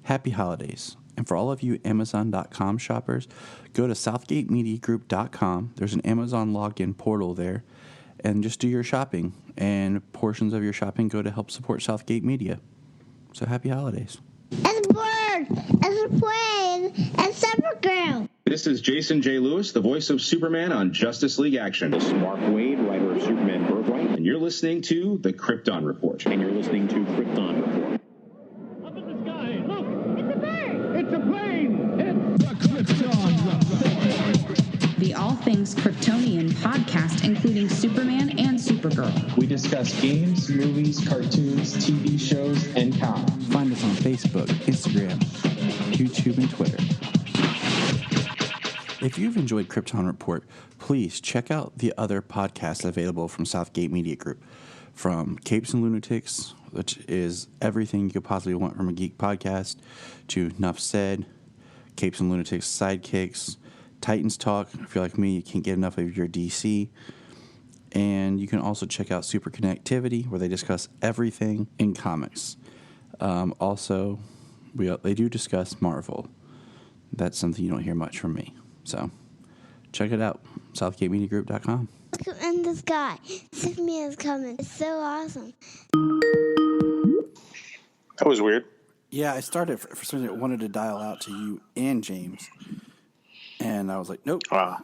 happy holidays. And for all of you Amazon.com shoppers, go to southgatemediagroup.com. There's an Amazon login portal there, and just do your shopping. And portions of your shopping go to help support Southgate Media. So happy holidays. As a bird, as a plane, as Supergirl. This is Jason J. Lewis, the voice of Superman on Justice League Action. This is Mark Wade, writer of Superman Birthright. And you're listening to the Krypton Report. And you're listening to Krypton Report. Up in the sky, look! It's a bird. It's a plane! It's the Krypton Report! The All Things Kryptonian podcast, including Superman and Supergirl. We discuss games, movies, cartoons, TV shows, and comics. Find us on Facebook, Instagram, YouTube, and Twitter. If you've enjoyed Krypton Report, please check out the other podcasts available from Southgate Media Group. From Capes and Lunatics, which is everything you could possibly want from a geek podcast, to Nuff Said, Capes and Lunatics Sidekicks, Titans Talk. If you're like me, you can't get enough of your DC. And you can also check out Super Connectivity, where they discuss everything in comics. Also, they do discuss Marvel. That's something you don't hear much from me. So, check it out, southgatemediagroup.com. Look in the sky. Superman is coming. It's so awesome. That was weird. Yeah, I started, for some reason, I wanted to dial out to you and James. And I was like, nope. Wow.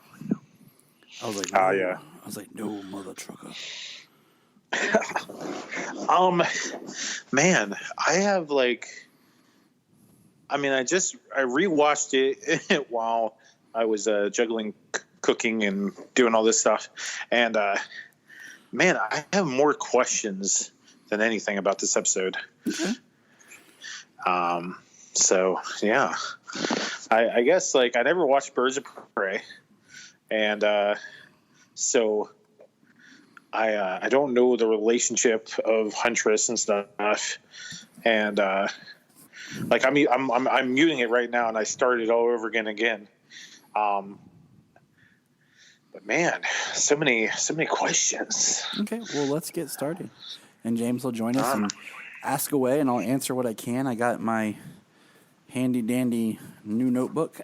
I was like, no. Yeah. I was like, no, mother trucker. Man, I have I rewatched it while I was juggling cooking and doing all this stuff. And, man, I have more questions than anything about this episode. Okay. So, yeah. I guess, I never watched Birds of Prey. And so I don't know the relationship of Huntress and stuff. And, I'm muting it right now, and I started all over again. But man, so many questions. Okay, well, let's get started. And James will join us and ask away, and I'll answer what I can. I got my handy-dandy new notebook.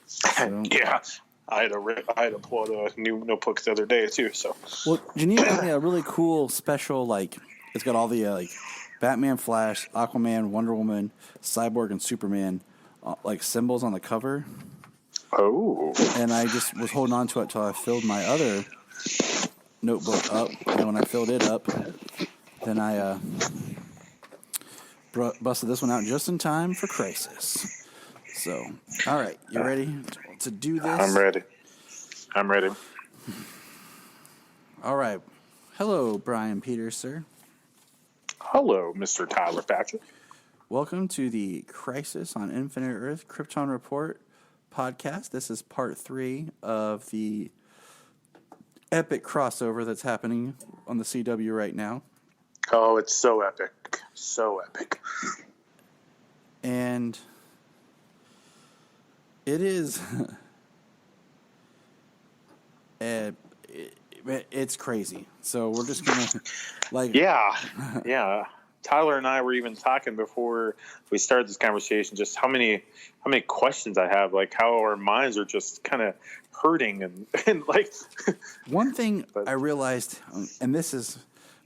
So. Yeah, I had to pull out a new notebook the other day, too. So. Well, Geneva got me a really cool special, it's got all the, Batman, Flash, Aquaman, Wonder Woman, Cyborg, and Superman, symbols on the cover. Oh. And I just was holding on to it until I filled my other notebook up. And when I filled it up, then I busted this one out just in time for Crisis. So, all right, you ready to do this? I'm ready. All right. Hello, Bryan Peters, sir. Hello, Mr. Tyler Patrick. Welcome to the Crisis on Infinite Earth Krypton Report podcast. This is part 3 of the epic crossover that's happening on the CW right now. Oh, it's so epic. So epic. And it is... it's crazy. So we're just going to... Yeah. Tyler and I were even talking before we started this conversation just how many questions I have, how our minds are just kind of hurting and One thing I realized, and this is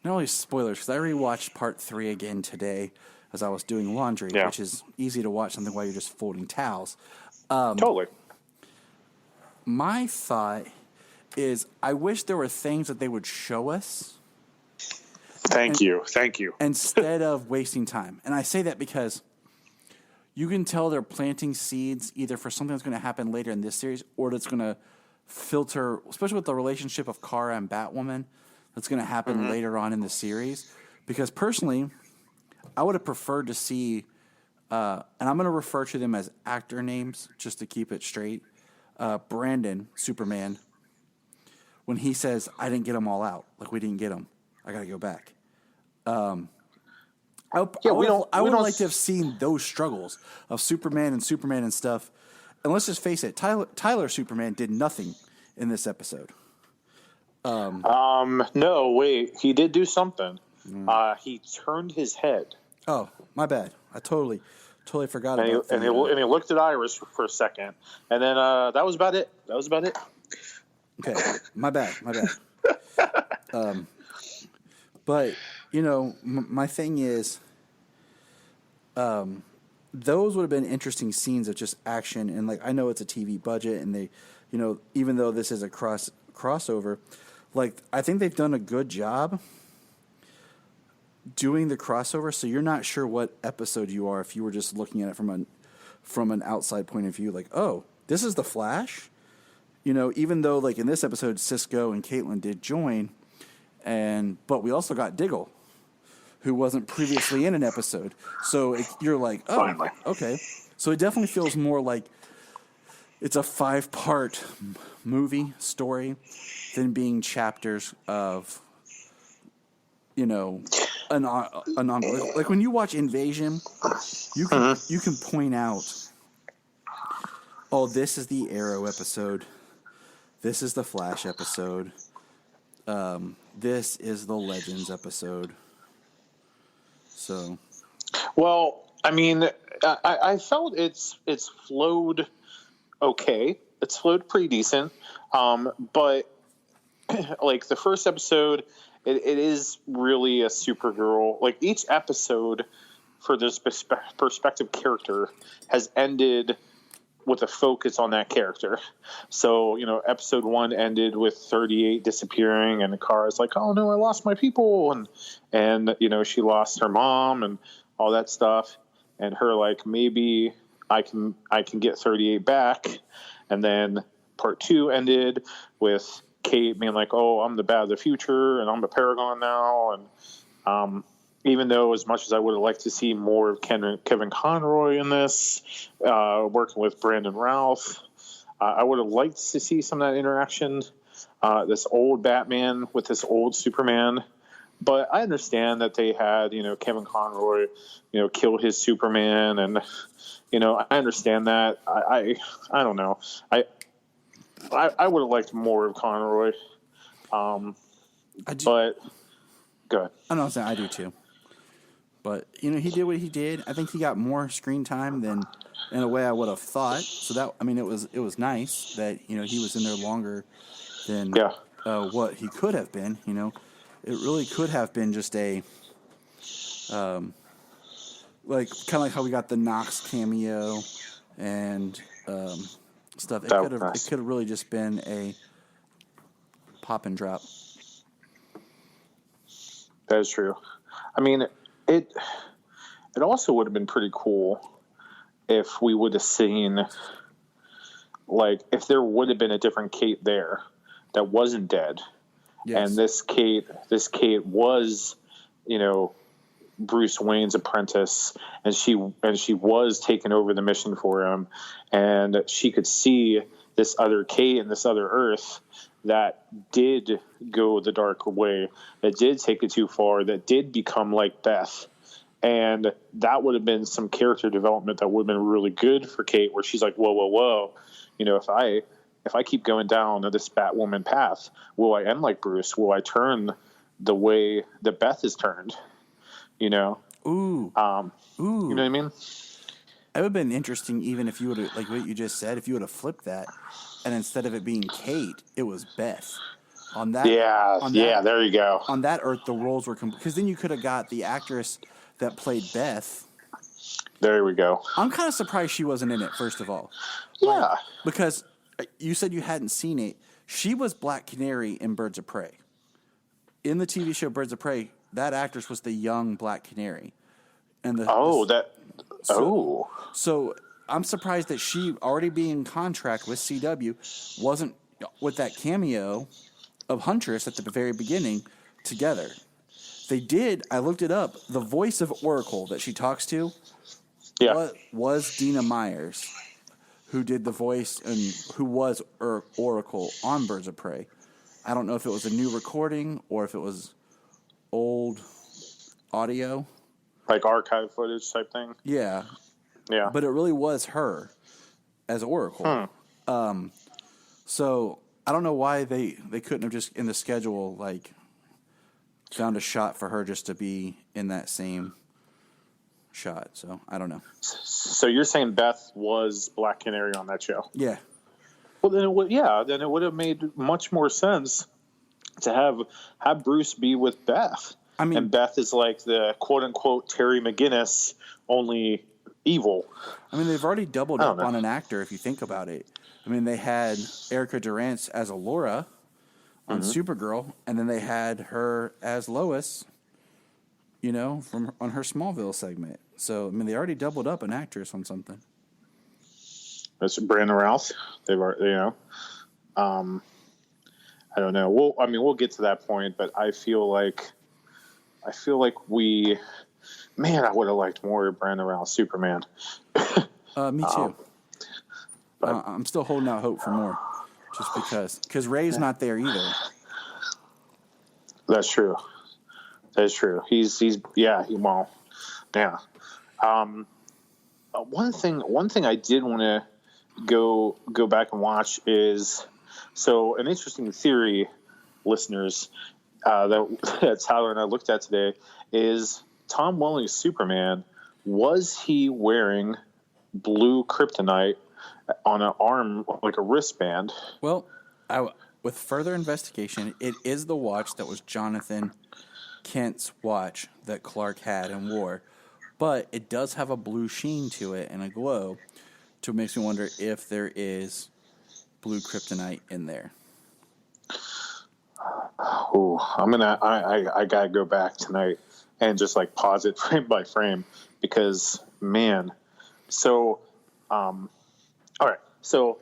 not only spoilers, because I rewatched part 3 again today as I was doing laundry, which is easy to watch something while you're just folding towels. Totally. My thought is I wish there were things that they would show us. Thank you. Instead of wasting time. And I say that because you can tell they're planting seeds either for something that's going to happen later in this series or that's going to filter, especially with the relationship of Kara and Batwoman, that's going to happen later on in the series. Because personally, I would have preferred to see, and I'm going to refer to them as actor names just to keep it straight, Brandon, Superman, when he says, I didn't get them all out. We didn't get them. I got to go back. I would like to have seen those struggles of Superman and stuff. And let's just face it, Tyler Superman did nothing in this episode. No, wait, he did do something. He turned his head. Oh, my bad. I totally forgot And about he looked at Iris for a second, and then that was about it. Okay, my bad. But my thing is, those would have been interesting scenes of just action, and like I know it's a TV budget, and they, even though this is a crossover, like I think they've done a good job doing the crossover, so you're not sure what episode you are if you were just looking at it from an outside point of view. Like, oh, this is the Flash, even though like in this episode Cisco and Caitlin did join, but we also got Diggle, who wasn't previously in an episode. So you're like, oh, Finally. Okay. So it definitely feels more like it's a 5-part movie story than being chapters of, an ongoing. Like when you watch Invasion, you can point out, oh, this is the Arrow episode. This is the Flash episode. This is the Legends episode. So, well, I mean, I felt it's flowed okay. It's flowed pretty decent. But like the first episode, it is really a Supergirl. Like each episode for this perspective character has ended with a focus on that character. So, episode 1 ended with 38 disappearing, and Kara's like, oh no, I lost my people. And she lost her mom and all that stuff. And her like, maybe I can get 38 back. And then part 2 ended with Kate being like, oh, I'm the Bat of the future and I'm a Paragon now. And, even though as much as I would have liked to see more of Kevin Conroy in this, working with Brandon Routh, I would have liked to see some of that interaction, this old Batman with this old Superman. But I understand that they had, Kevin Conroy, kill his Superman. And, I understand that. I don't know. I would have liked more of Conroy. But go ahead. I know, I do too. But, he did what he did. I think he got more screen time than, in a way, I would have thought. So it was nice that, he was in there longer than what he could have been. It really could have been just a, like, kind of like how we got the Knox cameo and stuff. It could have really just been a pop and drop. That is true. I mean, it also would have been pretty cool if we would have seen, like, if there would have been a different Kate there that wasn't dead. Yes. And this Kate was, Bruce Wayne's apprentice, and she was taking over the mission for him, and she could see this other Kate and this other Earth that did go the dark way, that did take it too far, that did become like Beth. And that would have been some character development that would have been really good for Kate, where she's like, whoa. If I keep going down this Batwoman path, will I end like Bruce? Will I turn the way that Beth has turned? Ooh. You know what I mean? It would have been interesting even if you would have, like what you just said, if you would have flipped that, and instead of it being Kate, it was Beth. On that, there you go. On that Earth, the roles were because then you could have got the actress that played Beth. There we go. I'm kind of surprised she wasn't in it. First of all, yeah, because you said you hadn't seen it. She was Black Canary in Birds of Prey. In the TV show Birds of Prey, that actress was the young Black Canary. And So I'm surprised that she, already being in contract with CW, wasn't with that cameo of Huntress at the very beginning together. They did, I looked it up, the voice of Oracle that she talks to was Dina Myers, who did the voice and who was Oracle on Birds of Prey. I don't know if it was a new recording or if it was old audio. Like archive footage type thing? Yeah. Yeah. But it really was her as Oracle. So I don't know why they couldn't have just in the schedule like found a shot for her just to be in that same shot. So I don't know. So you're saying Beth was Black Canary on that show? Yeah. Well, then it would have made much more sense to have Bruce be with Beth. I mean, and Beth is like the quote unquote Terry McGinnis, only evil. I mean, they've already doubled up on an actor if you think about it. I mean, they had Erica Durance as Allura on Supergirl, and then they had her as Lois, on her Smallville segment. So, I mean, they already doubled up an actress on something. That's Brandon Routh. They've already, I don't know. We'll get to that point, but I feel like I would have liked more of Brandon Routh Superman. Me too. I'm still holding out hope for more, just because Ray's not there either. That's true. He's yeah. One thing I did want to go back and watch is an interesting theory, listeners, that Tyler and I looked at today is Tom Welling's Superman. Was he wearing blue kryptonite on an arm, like a wristband? Well, with further investigation, it is the watch that was Jonathan Kent's watch that Clark had and wore, but it does have a blue sheen to it and a glow, so it makes me wonder if there is blue kryptonite in there. Oh, I gotta go back tonight and just like pause it frame by frame because man. So, all right. So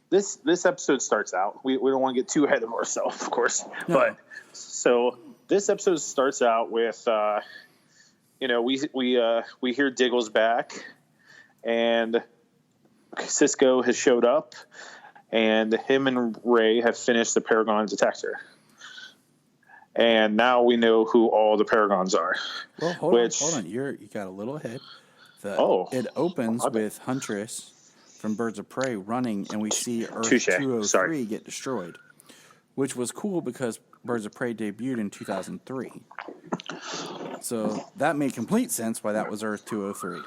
this episode starts out. We don't want to get too ahead of ourselves, of course. No. But so this episode starts out with we hear Diggle's back, and Cisco has showed up, and him and Ray have finished the Paragon detector. And now we know who all the Paragons are. Well, hold on. You got a little ahead. It opens with Huntress from Birds of Prey running, and we see Earth 203 get destroyed, which was cool because Birds of Prey debuted in 2003. So that made complete sense why that was Earth 203.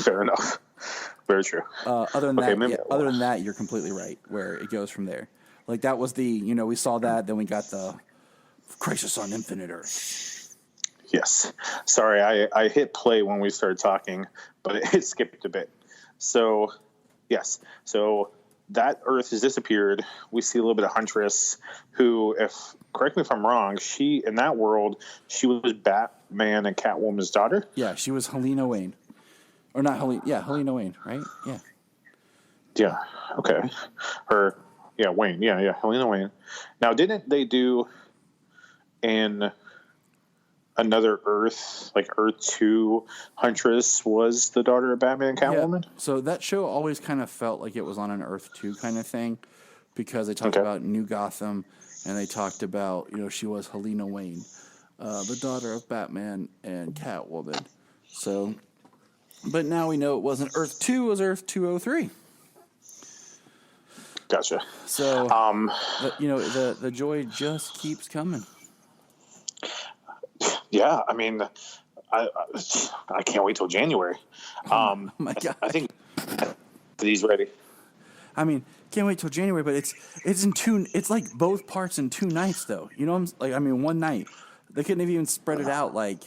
Fair enough. Very true. Other than that, you're completely right, where it goes from there. Like, that was we saw that, then we got the Crisis on Infinite Earth. Yes. Sorry, I hit play when we started talking, but it skipped a bit. So, yes. So, that Earth has disappeared. We see a little bit of Huntress, who, correct me if I'm wrong, in that world, she was Batman and Catwoman's daughter? Yeah, she was Helena Wayne. Or not Helena. Yeah, Helena Wayne, right? Yeah. Yeah, okay. Wayne. Yeah, Helena Wayne. Now, didn't they do in another Earth, like Earth 2, Huntress was the daughter of Batman and Catwoman? Yeah. So that show always kind of felt like it was on an Earth 2 kind of thing because they talked about New Gotham and they talked about, she was Helena Wayne, the daughter of Batman and Catwoman. So, but now we know it wasn't Earth 2, it was Earth 203. Gotcha. So, the joy just keeps coming. Yeah, I mean, I can't wait till January. Oh my God. I think he's ready. I mean, can't wait till January, but it's in two. It's like both parts in 2 nights, though. One night. They couldn't have even spread it out like.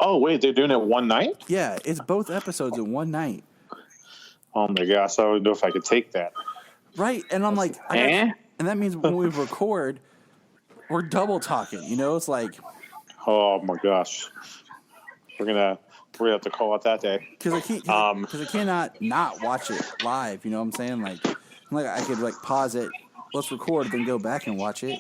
Oh wait, they're doing it one night? Yeah, it's both episodes in one night. Oh my gosh, I don't know if I could take that. Right, and I'm like, and that means when we record, we're double talking. It's like, oh my gosh, we're gonna have to call it that day because I cannot not watch it live. You know what I'm saying? Like I could pause it, let's record, then go back and watch it.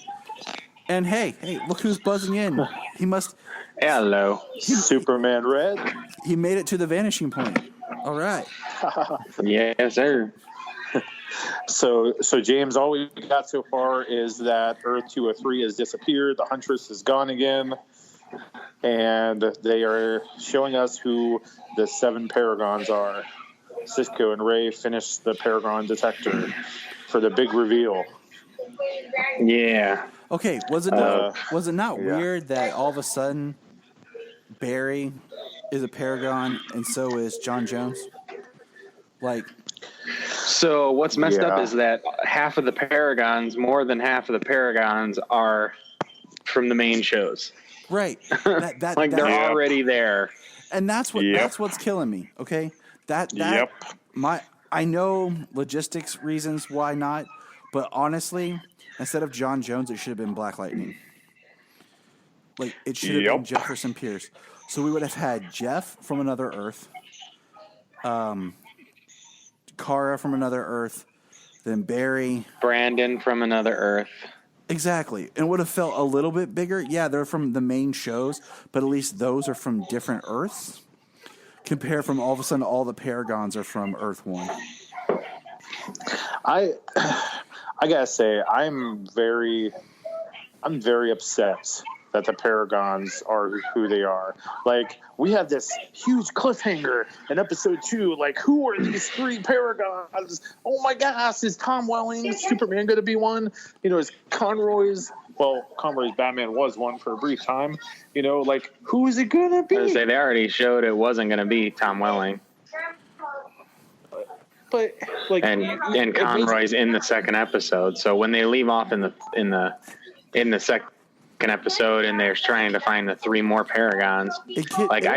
And hey, look who's buzzing in. He must. Hello, Superman Red. He made it to the vanishing point. All right. Yes, sir. So James, all we got so far is that Earth 203 has disappeared. The Huntress is gone again, and they are showing us who the 7 Paragons are. Cisco and Ray finished the Paragon detector for the big reveal. Yeah. Okay. Was it not weird that all of a sudden Barry is a Paragon, and so is John Jones? Like, So what's messed up is that half of the Paragons, more than half of the Paragons, are from the main shows. right? Like they're that, already there. and that's what's killing me. Okay, I know logistics reasons why not, but honestly, instead of John Jones, it should have been Black Lightning. Like, it should have been Jefferson Pierce. So we would have had Jeff from Another Earth, Kara from Another Earth, then Barry. Brandon from Another Earth. Exactly. And it would have felt a little bit bigger. Yeah, they're from the main shows, but at least those are from different Earths. Compare from all of a sudden all the Paragons are from Earth 1. I gotta say, I'm very upset that the Paragons are who they are. Like, we have this huge cliffhanger in episode 2. Like, who are these 3 Paragons? Oh my gosh, is Tom Welling's Superman going to be one? You know, is Conroy's Batman was one for a brief time. You know, like, who is it going to be? I was gonna say, they already showed it wasn't going to be Tom Welling. But like, and Conroy's in the second episode. So when they leave off in the second episode and they're trying to find the 3 more Paragons, I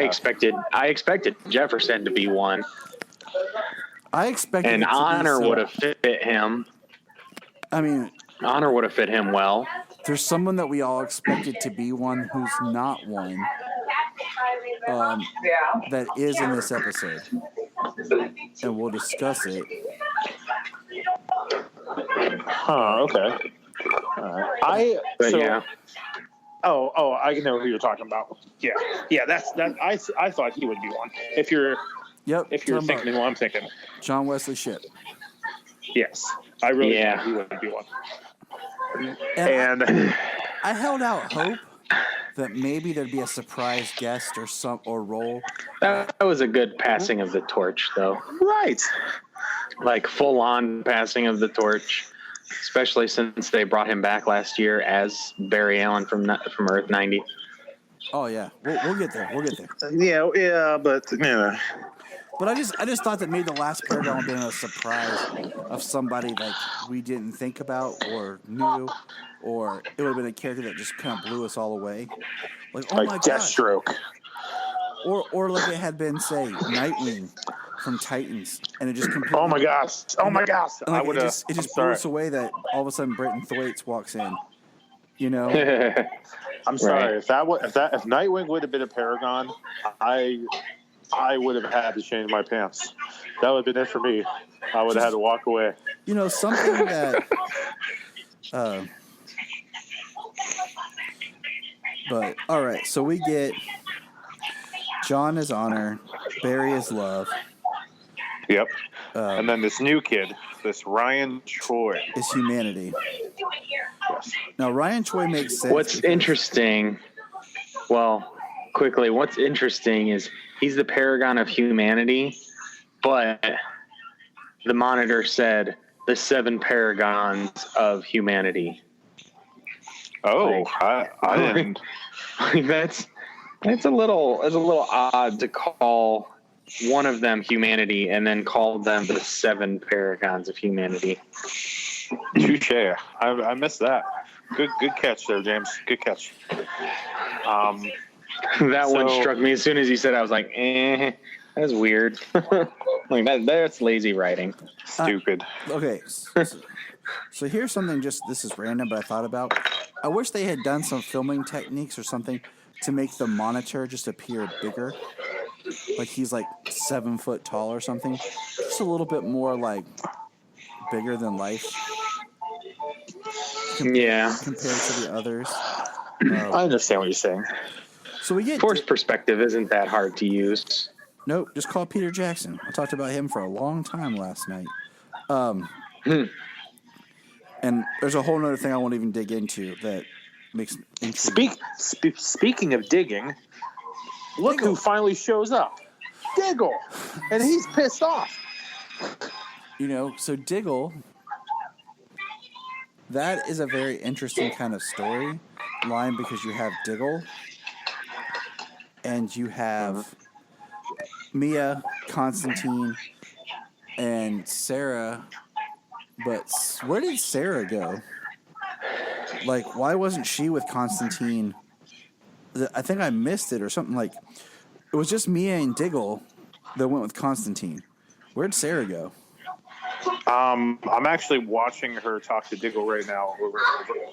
expected Jefferson to be one. I expected and Honor would have fit him. I mean, Honor would have fit him well. There's someone that we all expected to be one who's not one. That is in this episode, and we'll discuss it. Okay. I know who you're talking about. Yeah. That's that. I thought he would be one. If you're thinking what I'm thinking, John Wesley Shipp. Yes, I really thought he would be one. And I held out hope that maybe there'd be a surprise guest or role. That was a good passing of the torch, though. Right. Like full on passing of the torch, especially since they brought him back last year as Barry Allen from Earth 90. Oh yeah, we'll get there. Yeah, but yeah. But I just thought that maybe the last Paragon would have been a surprise of somebody like we didn't think about or knew, or it would have been a character that just kind of blew us all away. Like, oh my Deathstroke. God. Or like it had been, say, Nightwing from Titans, and it just completely. Oh my gosh! And like, it just blew us away that all of a sudden Britton Thwaites walks in. You know. I'm sorry if Nightwing would have been a Paragon, I would have had to change my pants. That would have been it for me. I would have had to walk away. You know, something that. But all right, so we get John is Honor, Barry is Love. Yep. And then this new kid, this Ryan Choi, is Humanity. Yes. Now Ryan Choi makes sense. What's interesting is he's the Paragon of Humanity, but the Monitor said the 7 Paragons of Humanity. Oh, I didn't. Like that's a little odd to call one of them Humanity and then call them the 7 Paragons of Humanity. Touche. I missed that. Good catch there, James. Good catch. That one struck me as soon as you said it, I was like, that's weird. Like that's lazy writing. Stupid. Okay. So here's something this is random, but I thought about. I wish they had done some filming techniques or something to make the Monitor just appear bigger. Like he's like 7 foot tall or something. Just a little bit more like bigger than life. Yeah. Compared to the others. I understand what you're saying. So we get Force perspective isn't that hard to use. Nope, just call Peter Jackson. I talked about him for a long time last night. And there's a whole other thing I won't even dig into that makes Speaking of digging, look who finally shows up. Diggle. And he's pissed off. You know, so Diggle, that is a very interesting kind of story line because you have Diggle and you have Mia, Constantine, and Sarah. But where did Sarah go? Like, why wasn't she with Constantine? I think I missed it or something. Like, it was just Mia and Diggle that went with Constantine. Where'd Sarah go? I'm actually watching her talk to Diggle right now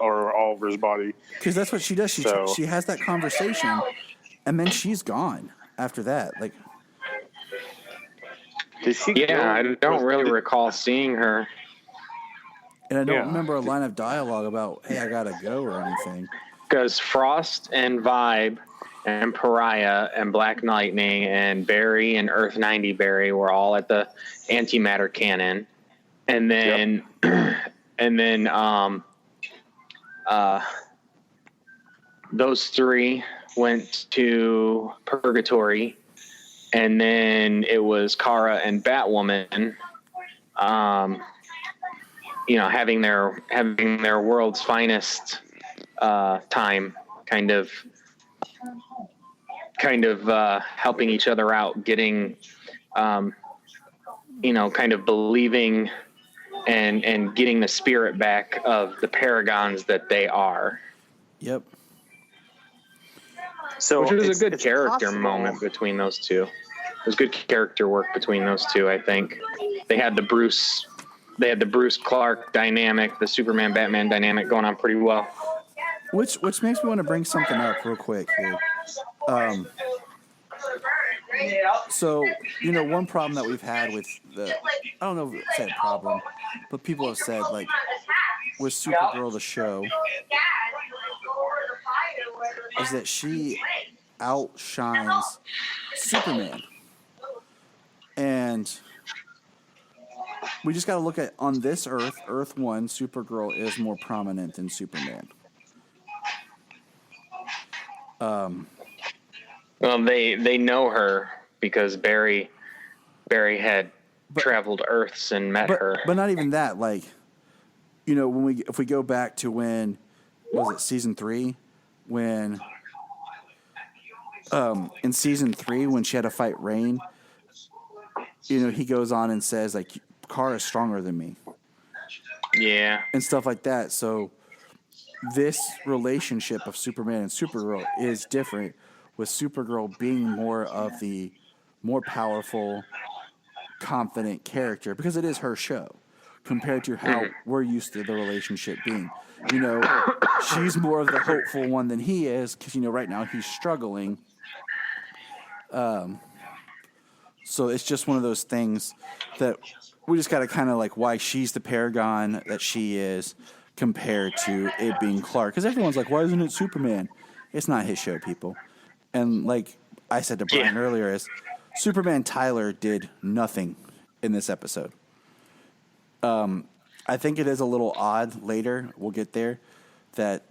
over Oliver's body. Because that's what she does. She has that conversation, and then she's gone after that. Like, did she? Yeah, I don't really recall seeing her. And I don't remember a line of dialogue about, hey, I gotta go or anything. Because Frost and Vibe and Pariah and Black Lightning and Barry and Earth 90 Barry were all at the antimatter cannon. And then, those three went to Purgatory, and then it was Kara and Batwoman, having their world's finest time, kind of helping each other out, getting, kind of believing and getting the spirit back of the paragons that they are. Yep. So which was a good character moment between those two. It was good character work between those two, I think. They had the Bruce Clark dynamic, the Superman Batman dynamic going on pretty well. Which makes me want to bring something up real quick here. So, one problem that we've had with I don't know if it's a problem, but people have said, like, with Supergirl, the show, is that she outshines Superman. And we just got to look at, on this Earth 1, Supergirl is more prominent than Superman. Well, they know her because Barry had traveled Earths and met her. But not even that. Like, if we go back to when, was it season 3? When, in season 3, when she had to fight Rain, he goes on and says, like, Kara is stronger than me. Yeah. And stuff like that. So this relationship of Superman and Supergirl is different, with Supergirl being more of the more powerful, confident character, because it is her show, compared to how we're used to the relationship being. She's more of the hopeful one than he is, because, right now he's struggling. So it's just one of those things that we just got to kind of like why she's the paragon that she is compared to it being Clark. Because everyone's like, why isn't it Superman? It's not his show, people. And like I said to Bryan earlier, is Superman Tyler did nothing in this episode. I think it is a little odd later, we'll get there, that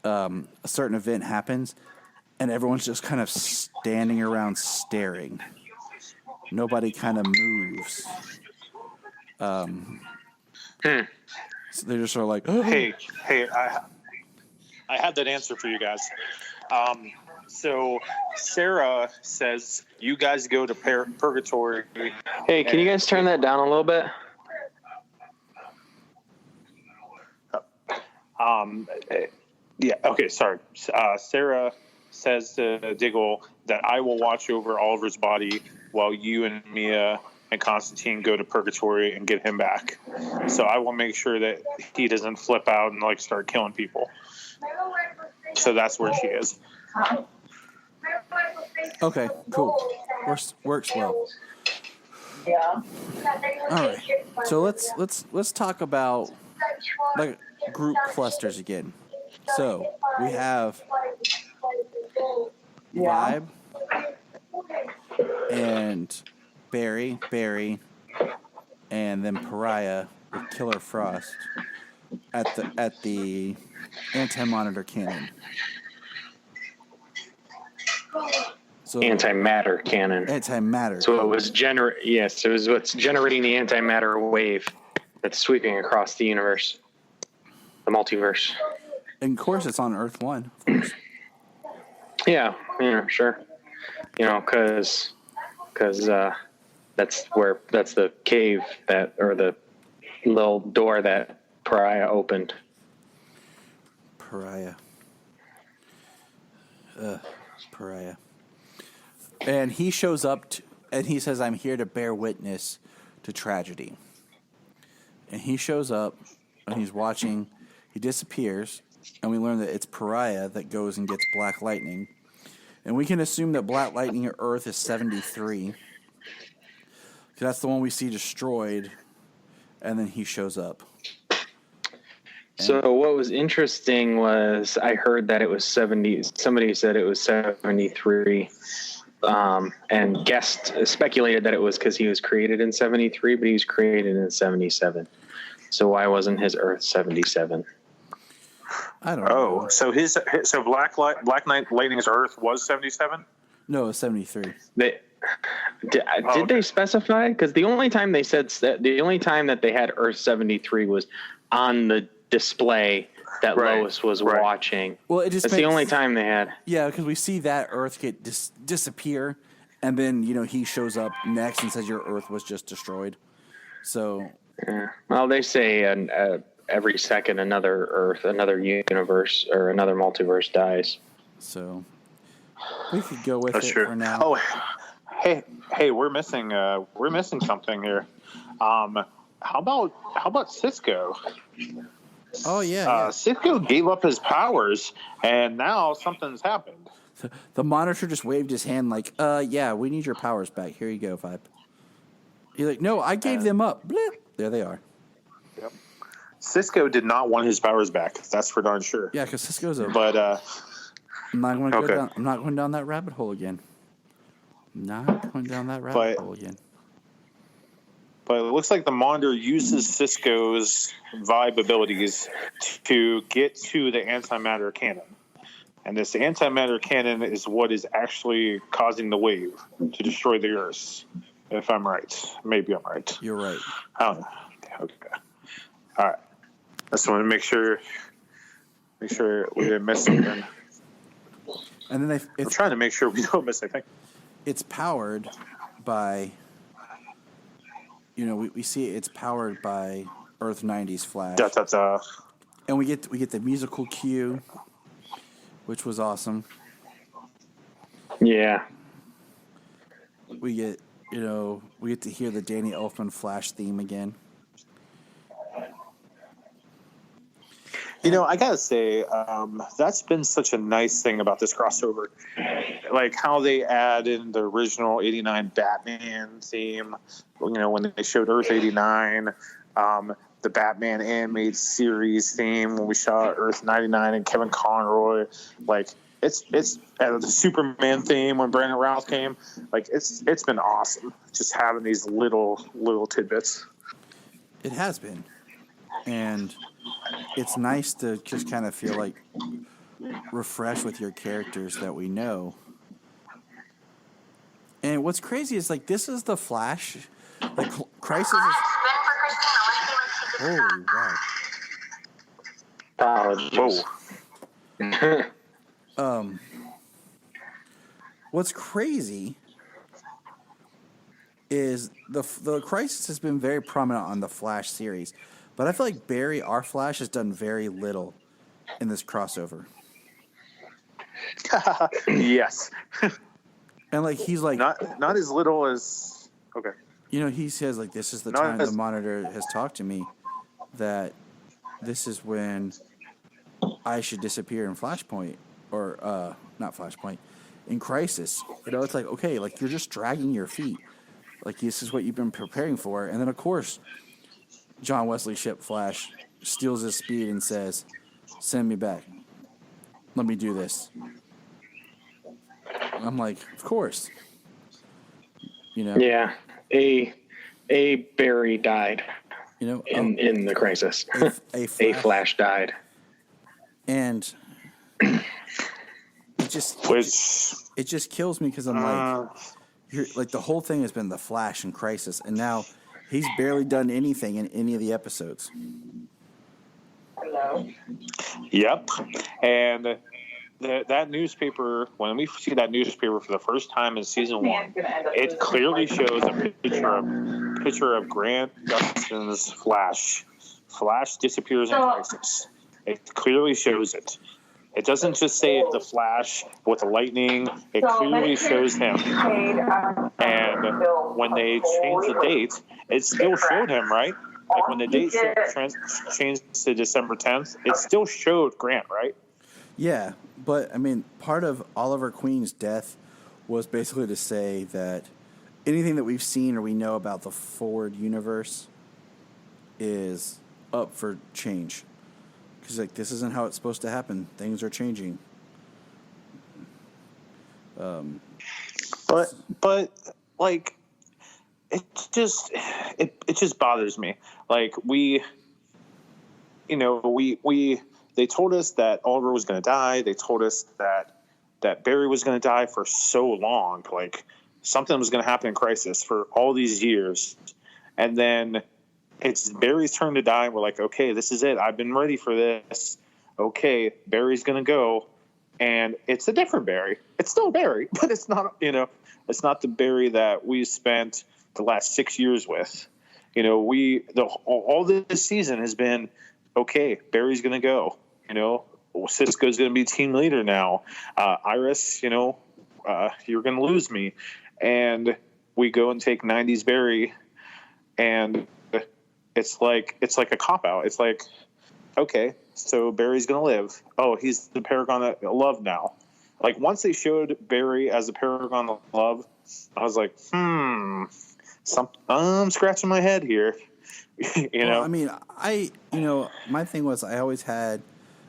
a certain event happens and everyone's just kind of standing around staring. Nobody kind of moves. So they're just sort of like, oh. Hey, I had that answer for you guys. So Sarah says, you guys go to Purgatory. Hey, can you guys turn that down a little bit? Yeah, okay, sorry. Sarah says to Diggle that I will watch over Oliver's body while you and Mia and Constantine go to Purgatory and get him back. So I will make sure that he doesn't flip out and like start killing people. So that's where she is. Okay, cool. Works well. All right. So let's talk about like group clusters again. So we have Vibe and Barry, and then Pariah with Killer Frost at the anti-monitor cannon. So, antimatter cannon. Antimatter. So it was it was what's generating the antimatter wave that's sweeping across the universe, the multiverse. And of course, it's on Earth 1. Of course. Yeah, sure. because that's the cave or the little door that Pariah opened. Pariah. Pariah. And he shows up and he says, "I'm here to bear witness to tragedy." And he shows up and he's watching. He disappears, and we learn that it's Pariah that goes and gets Black Lightning. And we can assume that Black Lightning at Earth is 73. Because that's the one we see destroyed, and then he shows up. So what was interesting was I heard that it was 70. Somebody said it was 73, and speculated that it was because he was created in 73, but he was created in 77. So why wasn't his Earth 77? I don't know. So Black Lightning's Earth was 77? No, it was 73. Did they specify? Because the only time that they had Earth 73 was on the display that Lois was watching. Well, that's the only time they had. Yeah, because we see that Earth get disappear, and then he shows up next and says your Earth was just destroyed. So, well, they say every second another Earth, another universe, or another multiverse dies. So we could go with That's it true. for now. Oh, hey, we're missing something here. How about Cisco? Oh yeah. Cisco gave up his powers, and now something's happened. The monitor just waved his hand like, yeah, we need your powers back. Here you go, Vibe. He's like, no, I gave them up. Blip. There they are. Yep. Cisco did not want his powers back. That's for darn sure. Yeah, because Cisco's a. But I'm not going down that rabbit hole again. Not going down that rabbit hole again. But it looks like the monitor uses Cisco's vibe abilities to get to the antimatter cannon. And this antimatter cannon is what is actually causing the wave to destroy the Earth. If I'm right. Maybe I'm right. You're right. I don't know. Okay. All right. I just want to make sure we didn't miss something. And then I'm trying to make sure we don't miss anything. It's powered by, we see it's powered by Earth 90's Flash. And we get the musical cue, which was awesome. Yeah. We get to hear the Danny Elfman Flash theme again. I gotta say, that's been such a nice thing about this crossover. Like how they add in the original 89 Batman theme, when they showed Earth 89, the Batman animated series theme, when we saw Earth 99 and Kevin Conroy, like it's the Superman theme when Brandon Routh came. Like it's been awesome just having these little tidbits. It has been. And it's nice to just kind of feel like refresh with your characters that we know. And what's crazy is like this is the Flash. Like Crisis is. Oh wow. Whoa. What's crazy is the Crisis has been very prominent on the Flash series, but I feel like Barry, our Flash, has done very little in this crossover. Yes. And like he's like not as little as okay. He says like this is the time the Monitor has talked to me that this is when I should disappear in Flashpoint or not Flashpoint in Crisis. It's like okay, like you're just dragging your feet. Like this is what you've been preparing for, and then of course, John Wesley Shipp Flash steals his speed and says, "Send me back. Let me do this." I'm like, of course. Yeah, a Barry died. In the Crisis, a Flash died, and it just kills me because I'm like, the whole thing has been the Flash in Crisis, and now he's barely done anything in any of the episodes. Hello. Yep, and that newspaper, when we see that newspaper for the first time in season 1, it clearly shows a picture of Grant Gustin's Flash. Flash disappears in Crisis. It clearly shows it. It doesn't just say the Flash with the lightning. It clearly shows him. And when they changed the date, it still showed him, right? Like when the date changed to December 10th, it still showed Grant, right? Yeah, but I mean, part of Oliver Queen's death was basically to say that anything that we've seen or we know about the forward universe is up for change. Because like this isn't how it's supposed to happen. Things are changing. But like it just bothers me. Like they told us that Oliver was going to die. They told us that Barry was going to die for so long. Like something was going to happen in Crisis for all these years, and then it's Barry's turn to die. And we're like, okay, this is it. I've been ready for this. Okay, Barry's going to go. And it's a different Barry. It's still Barry, but it's not, it's not the Barry that we spent the last 6 years with. All this season has been, okay, Barry's going to go. Cisco's going to be team leader now. Iris, you're going to lose me. And we go and take 90s Barry, and it's like a cop-out. It's like, okay, so Barry's going to live. Oh, he's the paragon of love now. Like, once they showed Barry as the paragon of love, I was like, I'm scratching my head here. Well, I mean, my thing was I always had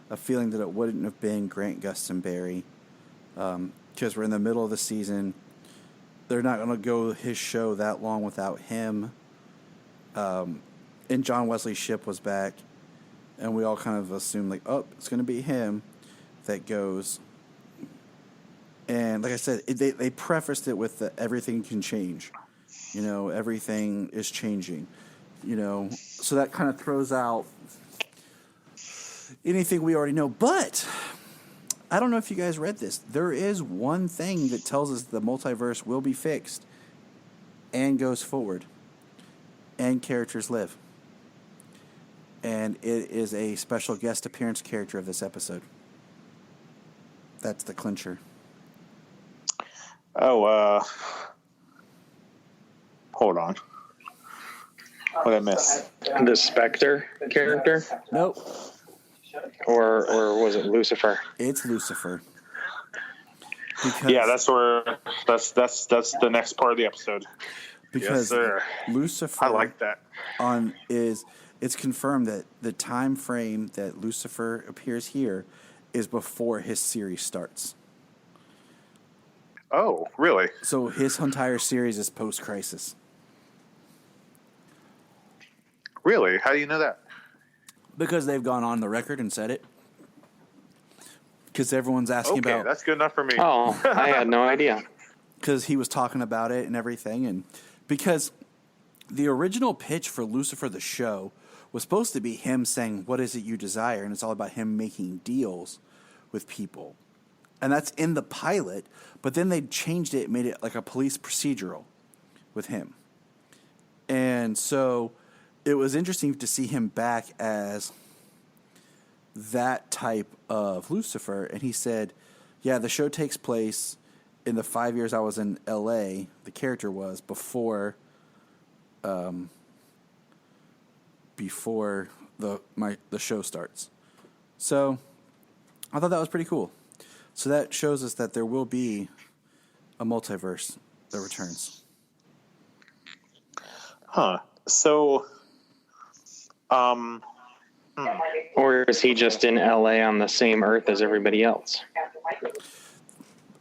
a feeling that it wouldn't have been Grant Gustin Barry because we're in the middle of the season. They're not going to go his show that long without him. And John Wesley Shipp was back, and we all kind of assumed, like, oh, it's going to be him that goes. And like I said, they prefaced it with the everything can change. Everything is changing. So that kind of throws out anything we already know. But I don't know if you guys read this. There is one thing that tells us the multiverse will be fixed and goes forward and characters live. And it is a special guest appearance character of this episode. That's the clincher. Oh, hold on. What did I miss? The Spectre character? Nope. Or was it Lucifer? It's Lucifer. Yeah, that's the next part of the episode. Because yes, sir. Lucifer, I like that. It's confirmed that the time frame that Lucifer appears here is before his series starts. Oh, really? So his entire series is post-Crisis. Really? How do you know that? Because they've gone on the record and said it. Because everyone's asking about... Okay, that's good enough for me. Oh, I had no idea. Because he was talking about it and everything. And because the original pitch for Lucifer the show was supposed to be him saying, what is it you desire? And it's all about him making deals with people. And that's in the pilot. But then they changed it, made it like a police procedural with him. And so... it was interesting to see him back as that type of Lucifer. And he said, yeah, the show takes place in the 5 years I was in L.A., the character was, before the show starts. So I thought that was pretty cool. So that shows us that there will be a multiverse that returns. Huh. So... Or is he just in LA on the same Earth as everybody else?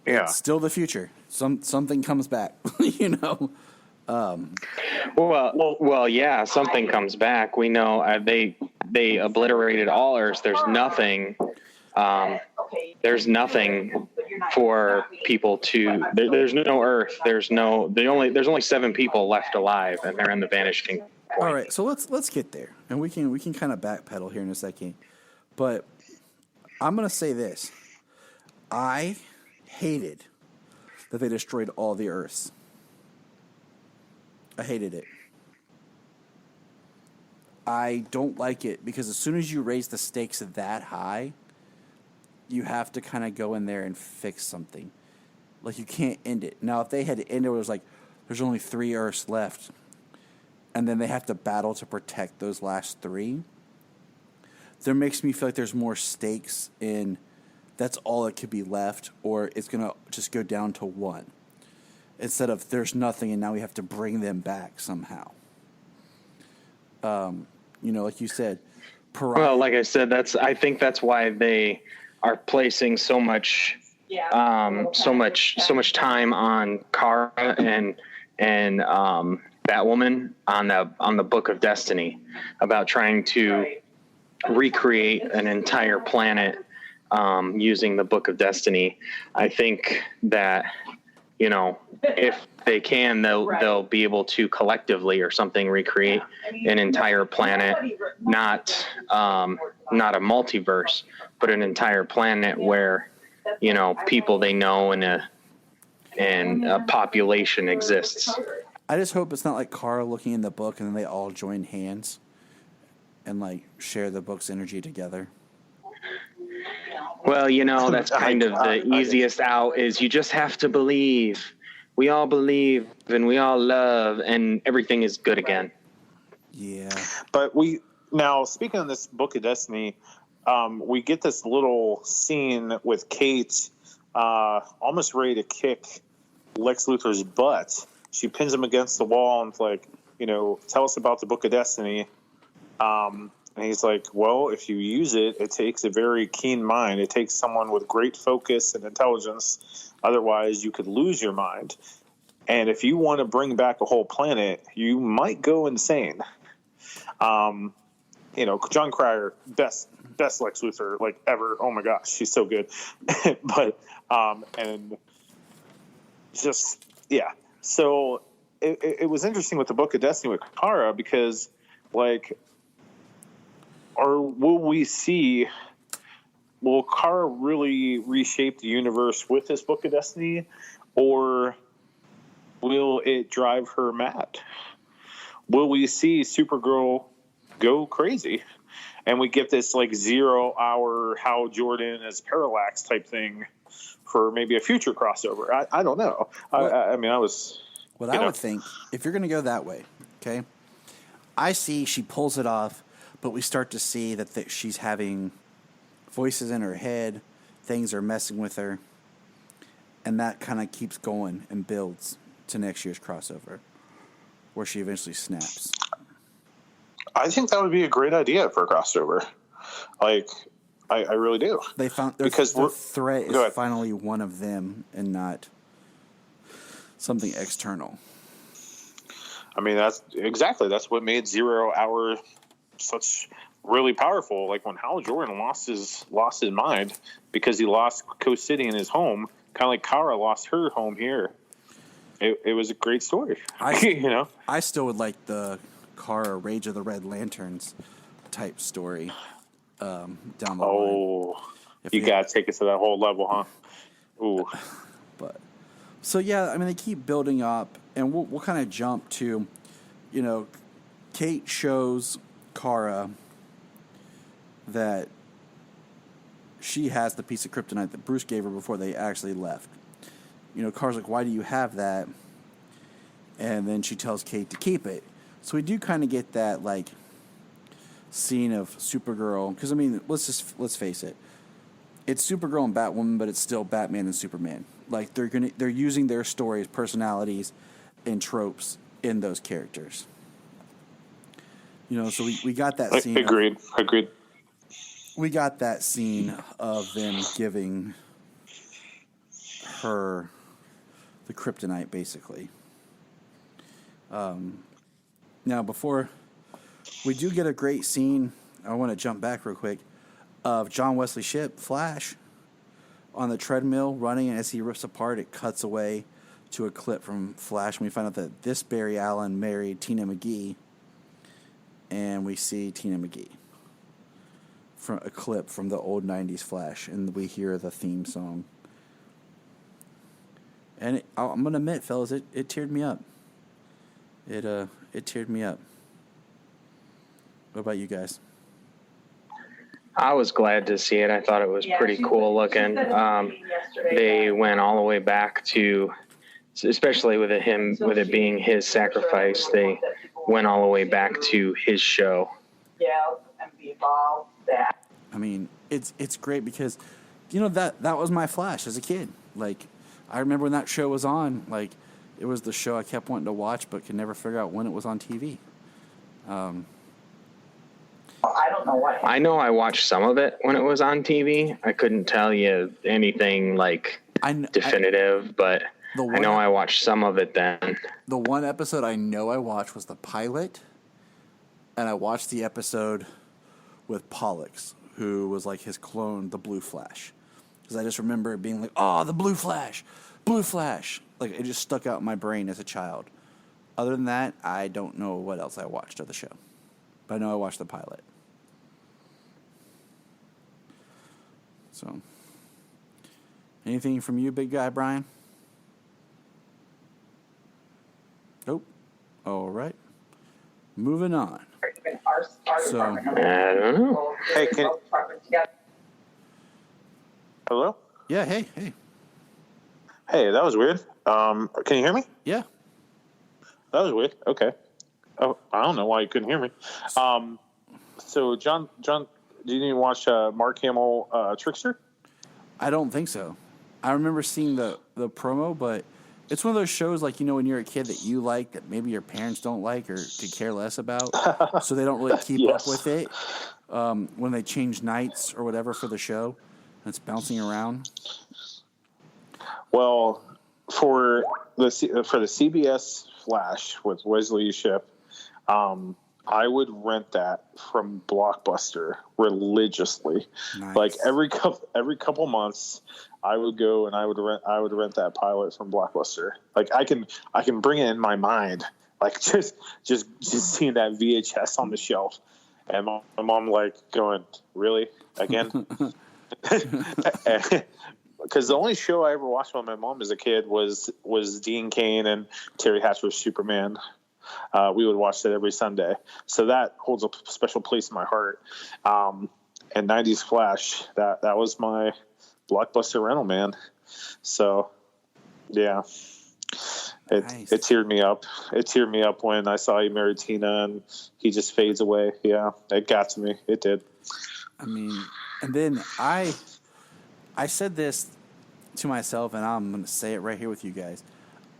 Yeah. It's still the future. Something comes back, Well, yeah, something comes back. We know they obliterated all Earths. There's nothing. There's nothing for people to. There's no Earth. There's only 7 people left alive, and they're in the vanishing point. All right, so let's get there, and we can kind of backpedal here in a second. But I'm gonna say this: I hated that they destroyed all the Earths. I hated it. I don't like it because as soon as you raise the stakes that high, you have to kind of go in there and fix something. Like, you can't end it. Now, if they had to end it where it was like, there's only 3 Earths left, and then they have to battle to protect those last 3, there makes me feel like there's more stakes in that's all that could be left, or it's going to just go down to 1. Instead of there's nothing and now we have to bring them back somehow. Like you said, well, like I said, I think that's why they are placing so much time on Kara and Batwoman on the Book of Destiny, about trying to recreate an entire planet using the Book of Destiny. I think that, if they can, they'll be able to collectively or something recreate an entire planet, not a multiverse, but an entire planet where, people they know and a population exists. I just hope it's not like Kara looking in the book and then they all join hands and like share the book's energy together. Well, that's kind of the easiest out is you just have to believe. We all believe and we all love and everything is good again. Yeah. But now speaking of this Book of Destiny, we get this little scene with Kate almost ready to kick Lex Luthor's butt. She pins him against the wall and is like, tell us about the Book of Destiny. And he's like, well, if you use it, it takes a very keen mind. It takes someone with great focus and intelligence. Otherwise, you could lose your mind. And if you want to bring back a whole planet, you might go insane. John Cryer, best Lex Luthor like ever. Oh my gosh, she's so good. But and just yeah. So it was interesting with the Book of Destiny with Kara because like. Or will Kara really reshape the universe with this Book of Destiny, or will it drive her mad? Will we see Supergirl go crazy? And we get this like 0-hour Hal Jordan as Parallax type thing for maybe a future crossover. I don't know. I would think, if you're going to go that way, okay, I see she pulls it off. But we start to see that she's having voices in her head, things are messing with her, and that kind of keeps going and builds to next year's crossover, where she eventually snaps. I think that would be a great idea for a crossover. Like, I really do. They found because the threat is finally one of them and not something external. I mean, that's what made 0-hour such really powerful. Like when Hal Jordan lost his mind because he lost Coast City in his home, kind of like Kara lost her home here. It was a great story. I still would like the Kara Rage of the Red Lanterns type story down the line. Oh, you gotta take it to that whole level, huh? Ooh. But so yeah, I mean they keep building up, and we'll kind of jump to, Kate shows Kara that she has the piece of kryptonite that Bruce gave her before they actually left. Kara's like, why do you have that? And then she tells Kate to keep it. So we do kind of get that like scene of Supergirl, because I mean, let's face it, it's Supergirl and Batwoman, but it's still Batman and Superman. Like they're using their stories, personalities, and tropes in those characters. So we got that scene. Agreed. We got that scene of them giving her the kryptonite, basically. Now, before we do get a great scene, I want to jump back real quick, of John Wesley Shipp, Flash, on the treadmill running, and as he rips apart, it cuts away to a clip from Flash, and we find out that this Barry Allen married Tina McGee. And we see Tina McGee from a clip from the old 90s Flash, and we hear the theme song And I'm gonna admit, fellas, it teared me up. It teared me up. What about you guys? I was glad to see it. I thought it was pretty cool looking. They went all the way back to, especially with it being his sacrifice, they went all the way back to his show. I mean, it's great because, that was my Flash as a kid. Like, I remember when that show was on, like, it was the show I kept wanting to watch but could never figure out when it was on TV. I don't know what. I know I watched some of it when it was on TV. I couldn't tell you anything definitive, but I know I watched some of it then. The one episode I know I watched was the pilot, and I watched the episode with Pollux, who was like his clone, the Blue Flash. Because I just remember it being like, oh, the Blue Flash. Like, it just stuck out in my brain as a child. Other than that, I don't know what else I watched of the show. But I know I watched the pilot. So, anything from you, big guy, Bryan? Nope. All right. Moving on. So, I don't know. Hey, hello? Yeah, hey. Hey, that was weird. Can you hear me? Yeah. That was weird. Okay. Oh, I don't know why you couldn't hear me. So John, did you even watch Mark Hamill Trickster? I don't think so. I remember seeing the promo, but it's one of those shows like, when you're a kid that you like that maybe your parents don't like or could care less about, so they don't really keep up with it. When they change nights or whatever for the show, and it's bouncing around. Well, for the CBS Flash with Wesley Shipp, I would rent that from Blockbuster religiously. Nice. Like every couple months, I would go and I would rent that pilot from Blockbuster. Like I can bring it in my mind, like just seeing that VHS on the shelf, and my mom like going, really again? Because the only show I ever watched with my mom as a kid was Dean Cain and Terry Hatcher's Superman. We would watch that every Sunday. So that holds a special place in my heart. And 90s Flash, that was my Blockbuster rental, man. So, yeah. It teared me up. It teared me up when I saw he married Tina and he just fades away. Yeah, it got to me. It did. I mean, and then I said this to myself, and I'm going to say it right here with you guys.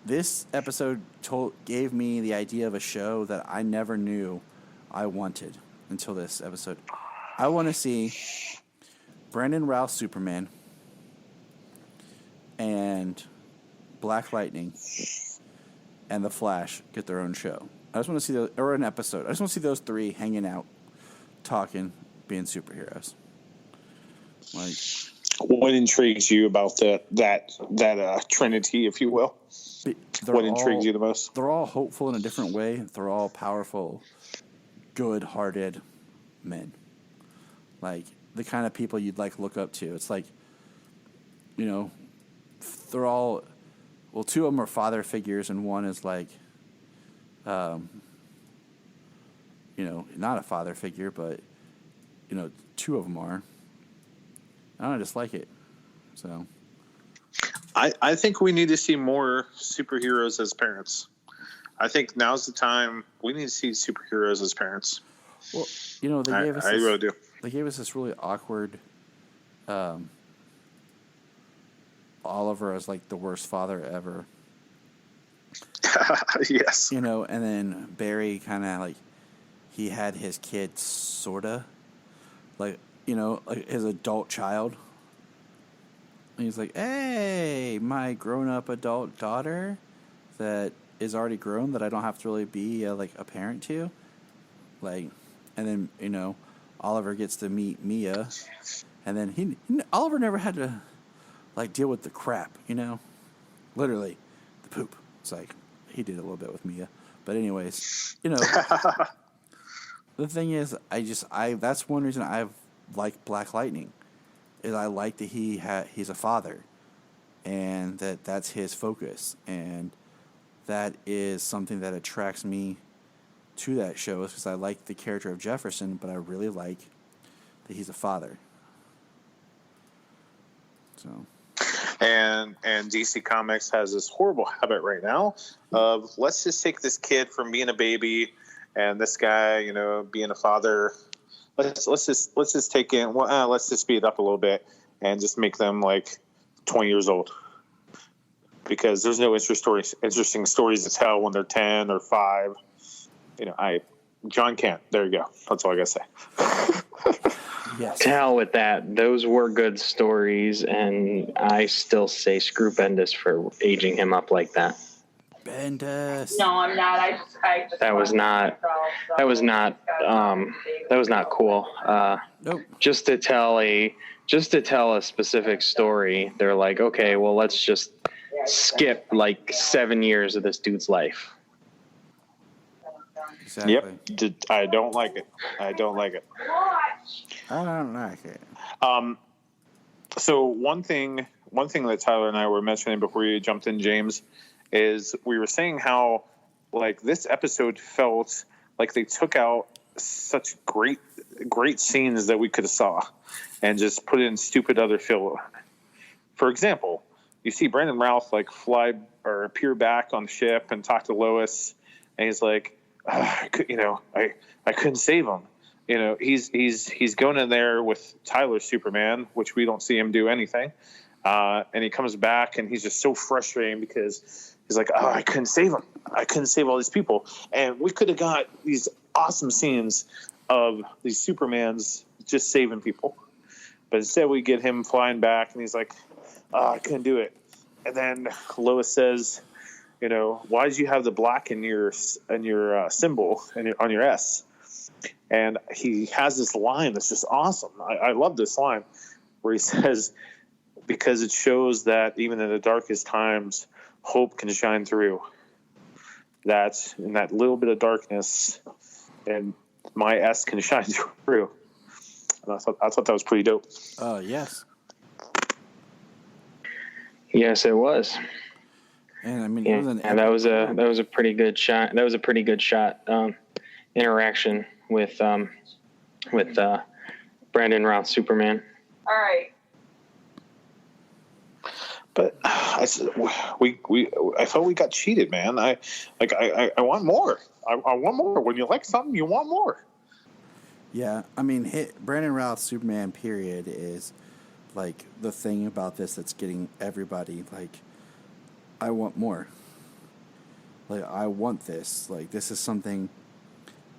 This episode gave me the idea of a show that I never knew I wanted until this episode. I want to see Brandon Routh Superman and Black Lightning and The Flash get their own show. I just want to see or an episode. I just want to see those three hanging out, talking, being superheroes. Like, what intrigues you about that trinity, if you will? What intrigues you the most? They're all hopeful in a different way. They're all powerful, good-hearted men. Like, the kind of people you'd, look up to. It's like, they're all... Well, two of them are father figures, and one is, not a father figure, but, two of them are. I just like it. So... I think we need to see more superheroes as parents. I think now's the time we need to see superheroes as parents. Well, they gave us I really do. They gave us this really awkward Oliver as the worst father ever. Yes. And then Barry kind of he had his kid sorta his adult child. And he's like, hey, my grown-up adult daughter that is already grown that I don't have to really be a parent to. And then, Oliver gets to meet Mia. And then Oliver never had to, deal with the crap, Literally, the poop. It's he did a little bit with Mia. But anyways, the thing is, that's one reason I've liked Black Lightning. Is I like that he's a father, and that's his focus, and that is something that attracts me to that show, because I like the character of Jefferson, but I really like that he's a father. So, and DC Comics has this horrible habit right now of, let's just take this kid from being a baby and this guy, you know, being a father. Let's just take in. Well, let's just speed it up a little bit and just make them like 20 years old, because there's no interesting stories to tell when they're 10 or 5. You know, John Kent. There you go. That's all I gotta say. yes. To hell with that. Those were good stories, and I still say screw Bendis for aging him up like that. Bendis. No, I'm not. I just That was not cool. Nope. Just to tell a specific story, they're like, okay, well, let's just skip like 7 years of this dude's life. Exactly. Yep. I don't like it. I don't like it. So one thing that Tyler and I were mentioning before you jumped in, James, is we were saying how, like, this episode felt like they took out such great scenes that we could have saw and just put in stupid other filler. For example, you see Brandon Routh like fly or appear back on the ship and talk to Lois, and he's like, I couldn't save him. You know, he's going in there with Tyler's Superman, which we don't see him do anything. And he comes back and he's just so frustrating because he's like, I couldn't save him. I couldn't save all these people. And we could have got these awesome scenes of these Supermans just saving people. But instead we get him flying back and he's like, I couldn't do it. And then Lois says, you know, why did you have the black in your symbol and on your S? And he has this line that's just awesome. I love this line where he says, because it shows that even in the darkest times, hope can shine through. That's in that little bit of darkness, and my S can shine through. And I thought that was pretty dope. Yes. Yes, it was. And I mean, that was a pretty good shot. That was a pretty good shot. Interaction with Brandon Routh Superman. All right. But I felt we got cheated, man. I want more. I want more. When you like something, you want more. Yeah, I mean, Brandon Routh Superman period is like the thing about this that's getting everybody like, I want more. Like, I want this. Like, this is something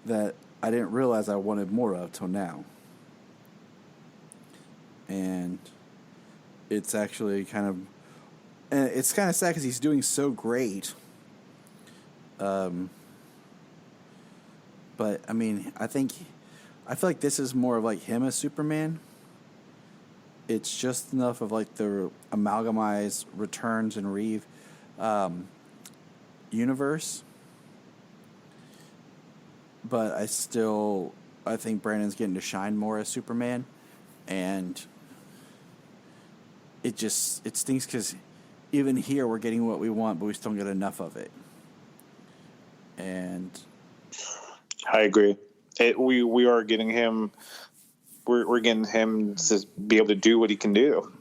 that I didn't realize I wanted more of till now. And it's actually kind of, and it's kind of sad because he's doing so great. But I mean, I feel like this is more of like him as Superman. It's just enough of like the amalgamized Returns and Reeve universe. But I think Brandon's getting to shine more as Superman, and it stinks because even here we're getting what we want, but we still don't get enough of it. And I agree. We are getting him. We're getting him to be able to do what he can do,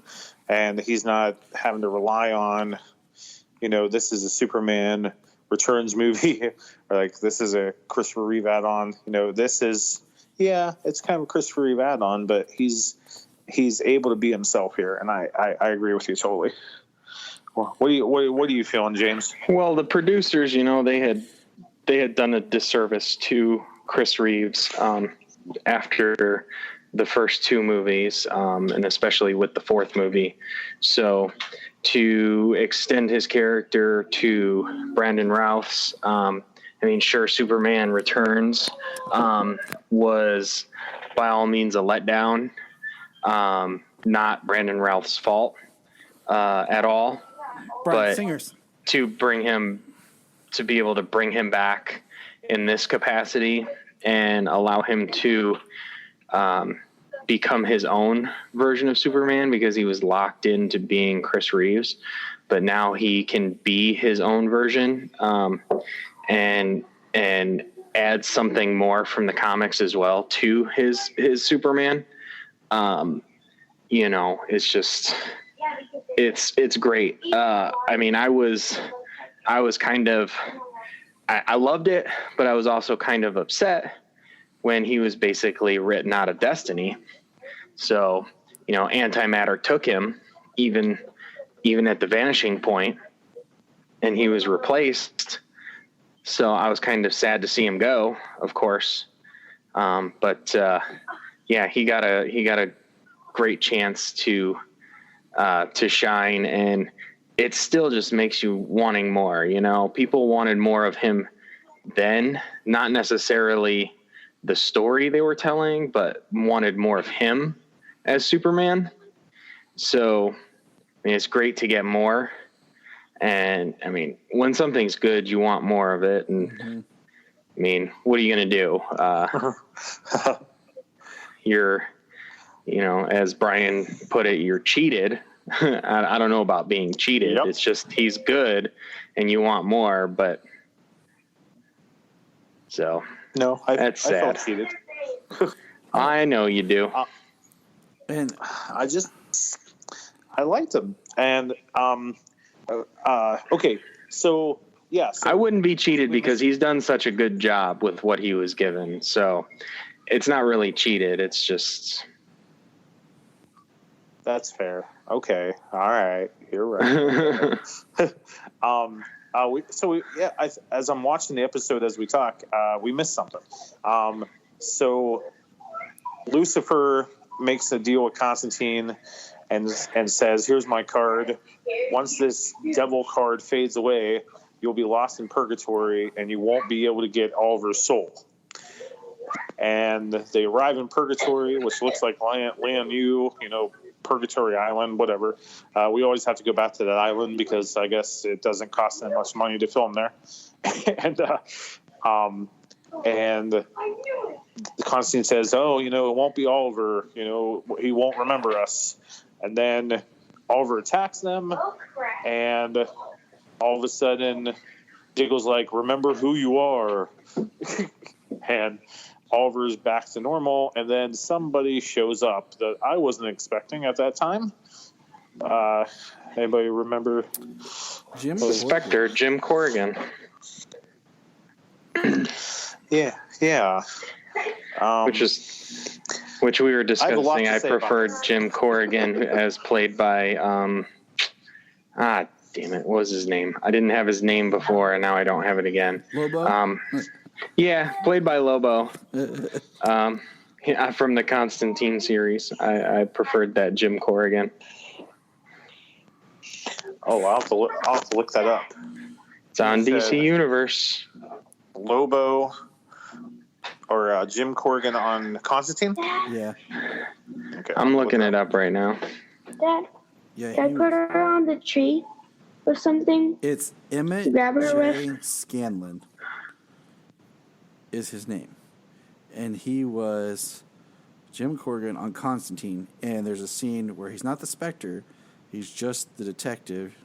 and he's not having to rely on, you know, this is a Superman Returns movie, or like this is a Christopher Reeve add-on. You know, this is, it's kind of a Christopher Reeve add-on, but he's able to be himself here, and I agree with you totally. Well, what are you feeling, James? Well, the producers, you know, they had done a disservice to Chris Reeves after the first two movies, and especially with the fourth movie. So to extend his character to Brandon Routh's, sure, Superman Returns was by all means a letdown, not Brandon Routh's fault at all. Brian Singer's. To be able to bring him back in this capacity and allow him to become his own version of Superman because he was locked into being Chris Reeves, but now he can be his own version, and add something more from the comics as well to his Superman. It's just, it's great. I mean, I was kind of, I loved it, but I was also kind of upset when he was basically written out of Destiny. So, antimatter took him even at the vanishing point, and he was replaced. So I was kind of sad to see him go, of course. But he got a great chance to shine, and it still just makes you wanting more. People wanted more of him then, not necessarily the story they were telling, but wanted more of him as Superman. So, it's great to get more. And when something's good, you want more of it. And what are you going to do? You're, as Bryan put it, you're cheated. I don't know about being cheated. Yep. It's just, he's good and you want more, but so no, that's sad. I felt cheated. I know you do. And I liked him. And, okay. So, yeah. So I wouldn't be cheated because he's done such a good job with what he was given. So it's not really cheated. It's just. That's fair. Okay. All right. You're right. As I'm watching the episode as we talk, we missed something. So Lucifer makes a deal with Constantine and says, "Here's my card. Once this devil card fades away, you'll be lost in purgatory and you won't be able to get Oliver's soul." And they arrive in purgatory, which looks like Lian-Yu, Purgatory Island, whatever. We always have to go back to that island because I guess it doesn't cost that much money to film there. and Constantine says, "Oh, it won't be Oliver. He won't remember us." And then Oliver attacks them, and all of a sudden, Diggle's like, "Remember who you are," and Oliver's back to normal, and then somebody shows up that I wasn't expecting at that time. Anybody remember? The Spectre, Jim Corrigan. Yeah. Which we were discussing. I preferred Jim Corrigan as played by damn it, what was his name? I didn't have his name before, and now I don't have it again. Lobo? Yeah, played by Lobo. From the Constantine series. I preferred that Jim Corrigan. Oh, I'll have to look that up. It's on DC Universe. Lobo or Jim Corrigan on Constantine? Yeah. Okay. I'm looking it up right now. Dad, Yeah, can I put her on the tree or something? It's Emmett Grab her J. with? Scanlon is his name. And he was Jim Corrigan on Constantine. And there's a scene where he's not the Spectre. He's just the detective.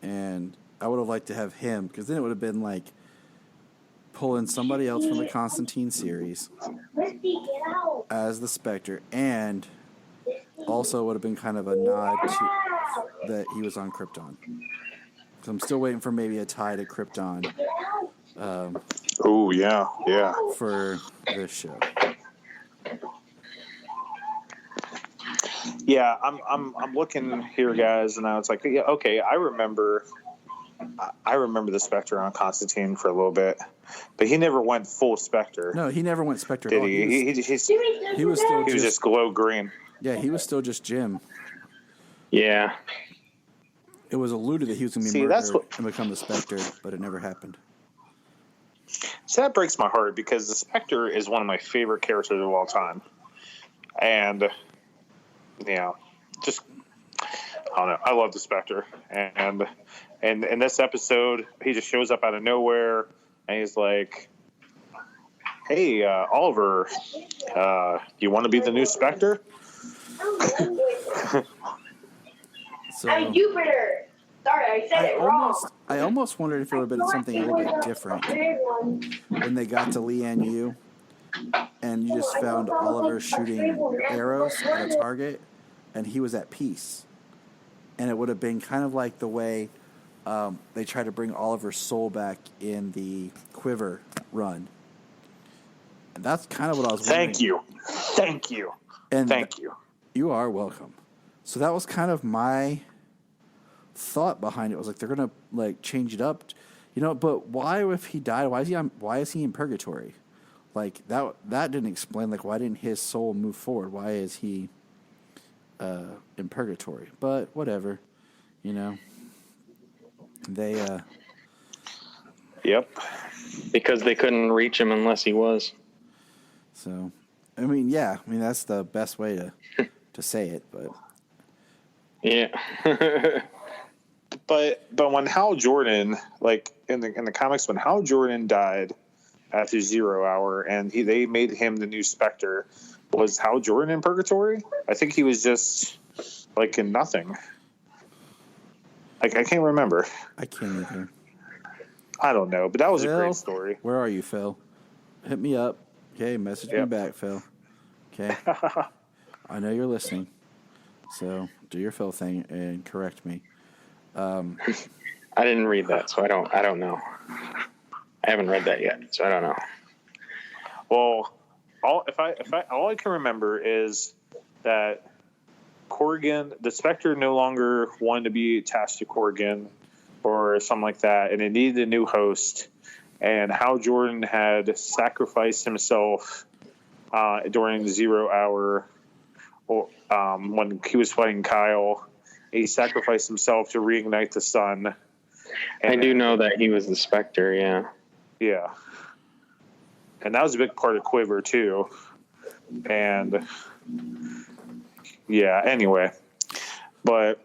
And I would have liked to have him, because then it would have been like pulling somebody else from the Constantine series as the Spectre, and also would have been kind of a nod to that he was on Krypton. So I'm still waiting for maybe a tie to Krypton. Oh yeah. For this show. Yeah, I'm looking here, guys, and I was like, yeah, okay, I remember the Spectre on Constantine for a little bit, but he never went full Spectre. No, he never went Spectre. Did he? He was still just glow green. Yeah, he was still just Jim. Yeah. It was alluded that he was going to be murdered and become the Spectre, but it never happened. So that breaks my heart, because the Spectre is one of my favorite characters of all time, and just I don't know. I love the Spectre, and in this episode, he just shows up out of nowhere, and he's like, hey, Oliver, you want to be the new Spectre? So, Hey, Jupiter. Sorry, I said it wrong. I almost wondered if it would have been something a little bit different when they got to Lian Yu and you just found Oliver shooting arrows at a target and he was at peace. And it would have been kind of like the way they tried to bring Oliver's soul back in the Quiver run. And that's kind of what I was wondering. Thank you. And thank you. You are welcome. So that was kind of my thought behind it. It was like they're gonna like change it up, But why, if he died, why is he in purgatory? Like that didn't explain. Like why didn't his soul move forward? Why is he in purgatory? But whatever, They. Yep. Because they couldn't reach him unless he was. So, that's the best way to say it, but. Yeah. But when Hal Jordan, like in the comics, when Hal Jordan died after 0 Hour and they made him the new Spectre, was Hal Jordan in purgatory? I think he was just like in nothing. Like I can't remember. I can't either. I don't know, but that was Phil, a great story. Where are you, Phil? Hit me up. Okay, message me back, Phil. Okay. I know you're listening. So do your Phil thing and correct me. I didn't read that, so I don't know. I haven't read that yet, so I don't know. Well, all I can remember is that Corrigan, the Spectre, no longer wanted to be attached to Corrigan or something like that, and it needed a new host. And Hal Jordan had sacrificed himself during 0 Hour, when he was fighting Kyle. He sacrificed himself to reignite the sun. I do know that he was the Spectre, yeah. Yeah. And that was a big part of Quiver, too. And, yeah, anyway. But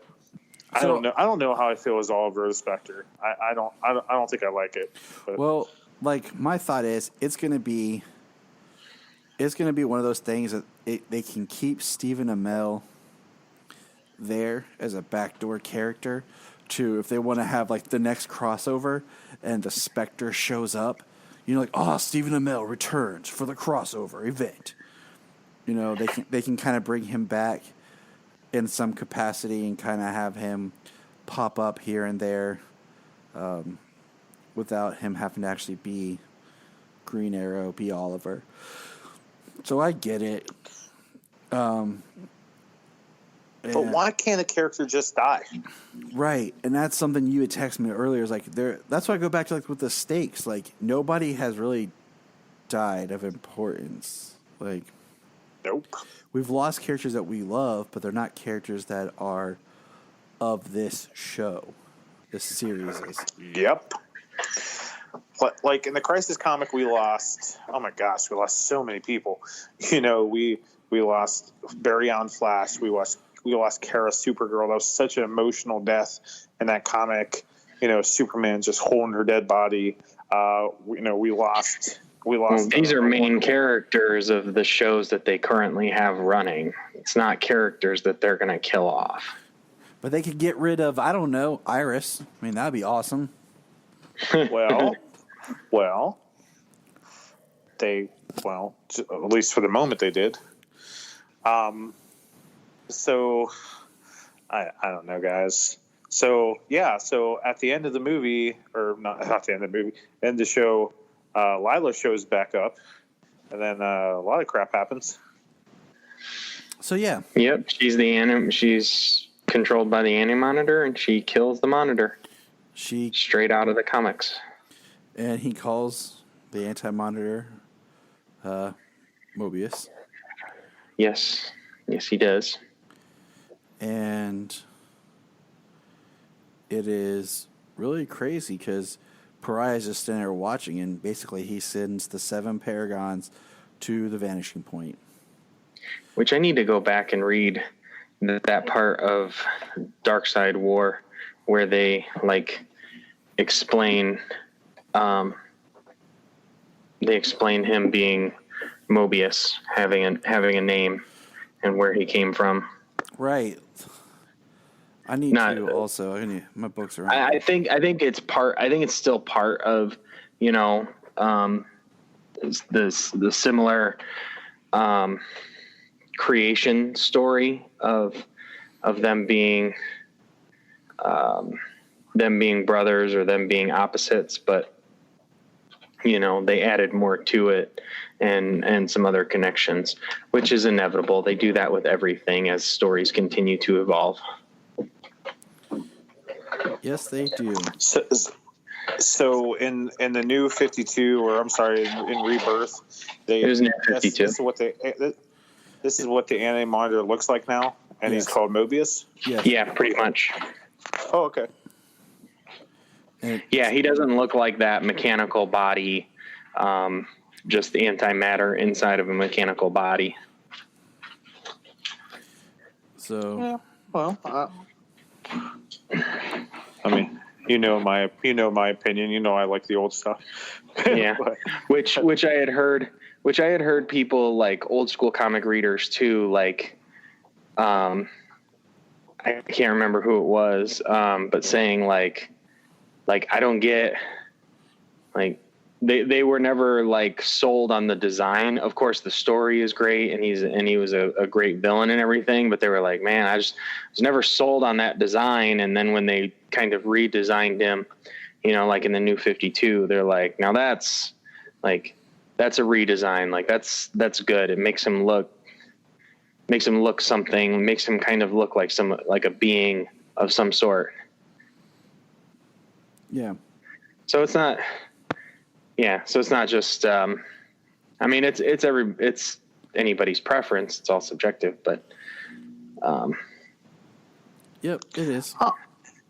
I don't know. I don't know how I feel as Oliver the Spectre. I don't think I like it. But. Well, like, my thought is it's going to be one of those things that they can keep Stephen Amell there as a backdoor character to, if they want to have like the next crossover and the Spectre shows up, Stephen Amell returns for the crossover event. They can kind of bring him back in some capacity and kind of have him pop up here and there, without him having to actually be Green Arrow, be Oliver. So I get it. But why can't a character just die? Right, and that's something you had texted me earlier. Is like that's why I go back to like with the stakes. Like nobody has really died of importance. Like, nope. We've lost characters that we love, but they're not characters that are of this show, this series. Yep. Like in the Crisis comic, we lost. Oh my gosh, we lost so many people. We lost Barry on Flash. We lost Kara Supergirl. That was such an emotional death in that comic. Superman just holding her dead body. We lost. These are main characters of the shows that they currently have running. It's not characters that they're going to kill off. But they could get rid of, I don't know, Iris. I mean, that'd be awesome. Well, at least for the moment they did. So I don't know, guys. So yeah, so at the end of the movie, or not the end of the movie, end of the show, Lila shows back up, and then a lot of crap happens. So yeah. Yep, she's controlled by the Anti-Monitor, and she kills the Monitor. Straight out of the comics. And he calls the Anti-Monitor Mobius. Yes, he does. And it is really crazy because Pariah is just standing there watching, and basically he sends the 7 Paragons to the Vanishing Point. Which I need to go back and read that part of Darkseid War where they explain they explain him being Mobius, having a name, and where he came from. Right. I need to also. My books are. I think it's part. I think it's still part of, the similar creation story of them being brothers or them being opposites, but they added more to it and some other connections, which is inevitable. They do that with everything as stories continue to evolve. Yes, they do. So in the new 52, or I'm sorry, in Rebirth, it was new 52. This is what the anime monitor looks like now, and he's called Mobius. Yes. Yeah, pretty much. Oh, okay. Yeah, he doesn't look like that mechanical body, just antimatter inside of a mechanical body. So, yeah, well, I mean, my opinion. I like the old stuff. Yeah, which I had heard people like old school comic readers too, like, I can't remember who it was, but saying like I don't get, like, they were never like sold on the design. Of course, the story is great, and he was a great villain and everything. But they were like, man, I was never sold on that design. And then when they kind of redesigned him, like in the new 52, they're like, now that's a redesign. Like that's good. It makes him look something. Makes him kind of look like a being of some sort. Yeah. So it's not. Yeah, so it's not just. I mean, it's anybody's preference. It's all subjective, but. Yep, it is.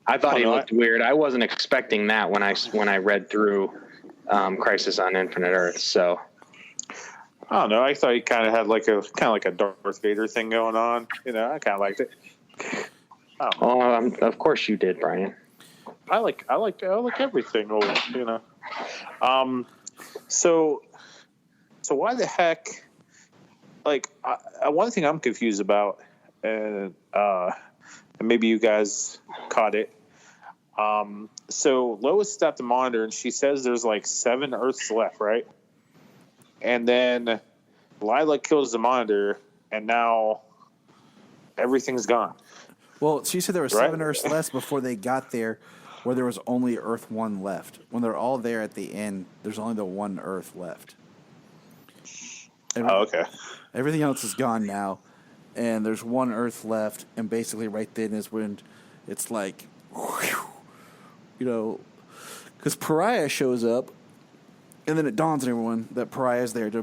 I thought he looked weird. I wasn't expecting that when I read through Crisis on Infinite Earths. So. I don't know. I thought he kind of had like a Darth Vader thing going on. I kind of liked it. Of course you did, Bryan. I like everything old. So why the heck? Like, one thing I'm confused about, and maybe you guys caught it. So Lois stopped the monitor, and she says there's like 7 Earths left, right? And then Lila kills the monitor, and now everything's gone. Well, she said there were 7 Earths left before they got there, where there was only Earth 1 left. When they're all there at the end, there's only the 1 Earth left. Okay. Everything else is gone now, and there's 1 Earth left, and basically right then is when it's like, because Pariah shows up, and then it dawns on everyone that Pariah is there to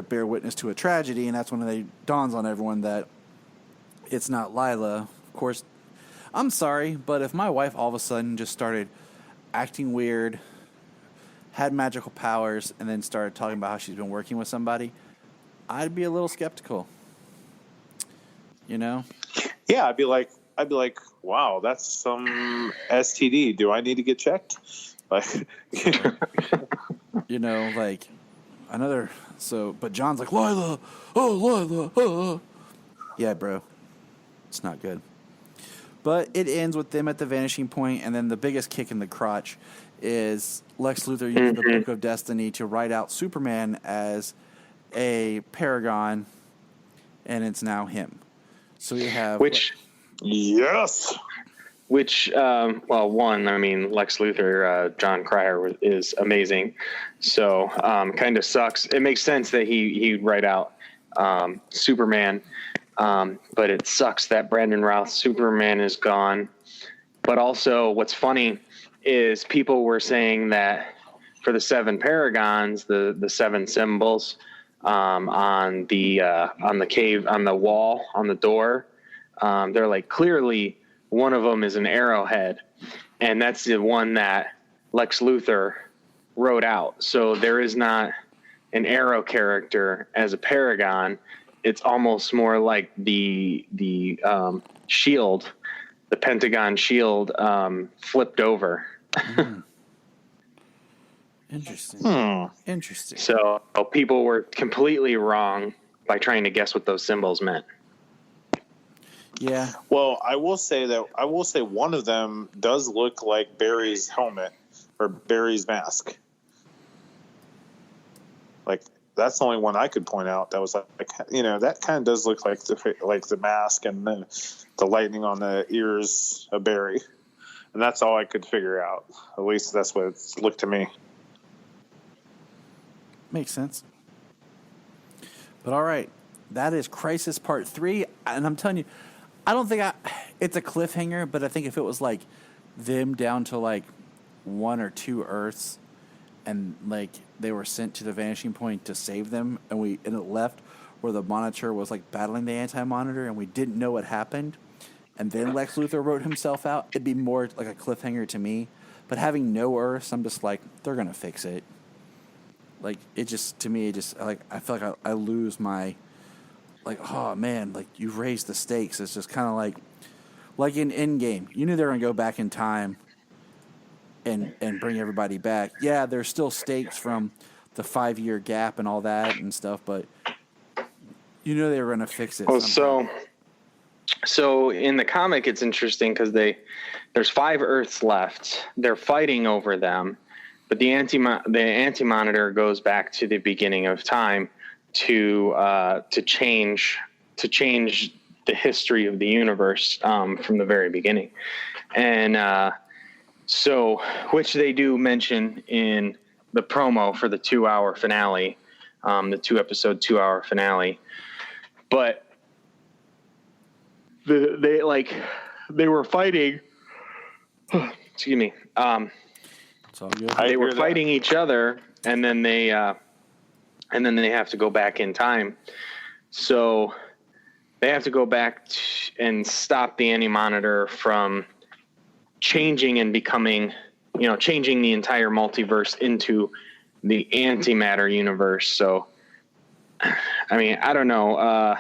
bear witness to a tragedy, and that's when it dawns on everyone that it's not Lila. Of course, I'm sorry, but if my wife all of a sudden just started acting weird, had magical powers, and then started talking about how she's been working with somebody, I'd be a little skeptical. Yeah, I'd be like, wow, that's some STD. Do I need to get checked? Like, like another. So, but John's like, Lila, Lila. Yeah, bro, it's not good. But it ends with them at the vanishing point, and then the biggest kick in the crotch is Lex Luthor used the Book of Destiny to write out Superman as a paragon, and it's now him. So we have yes. Lex Luthor, John Cryer is amazing. So kind of sucks. It makes sense that he'd write out Superman. But it sucks that Brandon Routh's Superman is gone. But also what's funny is people were saying that for the 7 paragons, the 7 symbols on the cave, on the wall, on the door, they're like, clearly one of them is an arrowhead. And that's the one that Lex Luthor wrote out. So there is not an arrow character as a paragon. It's almost more like the shield, the Pentagon shield, flipped over. Interesting. Interesting. So people were completely wrong by trying to guess what those symbols meant. Yeah. Well, I will say one of them does look like Barry's helmet or Barry's mask. Like that's the only one I could point out that was like that kind of does look like the mask and the lightning on the ears of Barry, and that's all I could figure out. At least that's what it looked to me. Makes sense. But all right, that is Crisis Part 3, and I'm telling you, I don't think it's a cliffhanger, but I think if it was like them down to like 1 or 2 Earths, and like they were sent to the vanishing point to save them, and it left where the Monitor was like battling the Anti-Monitor, and we didn't know what happened, and then Lex Luthor wrote himself out, it'd be more like a cliffhanger to me. But having no Earths, I'm just like, they're gonna fix it. Like it just, to me, I feel like I lose my, like, oh man, like you've raised the stakes. It's just kind of like in Endgame, you knew they were gonna go back in time and bring everybody back. Yeah, there's still stakes from the 5-year gap and all that and stuff, but you know they were gonna fix it. Well, so in the comic, it's interesting because there's 5 Earths left. They're fighting over them. But the anti-monitor goes back to the beginning of time to change the history of the universe from the very beginning, and so which they do mention in the promo for the 2-hour finale, the 2-episode 2-hour finale. But they were fighting. Excuse me. They were fighting each other, and then they have to go back in time. So they have to go back and stop the Anti-Monitor from changing and becoming, changing the entire multiverse into the antimatter universe. So, I mean, I don't know.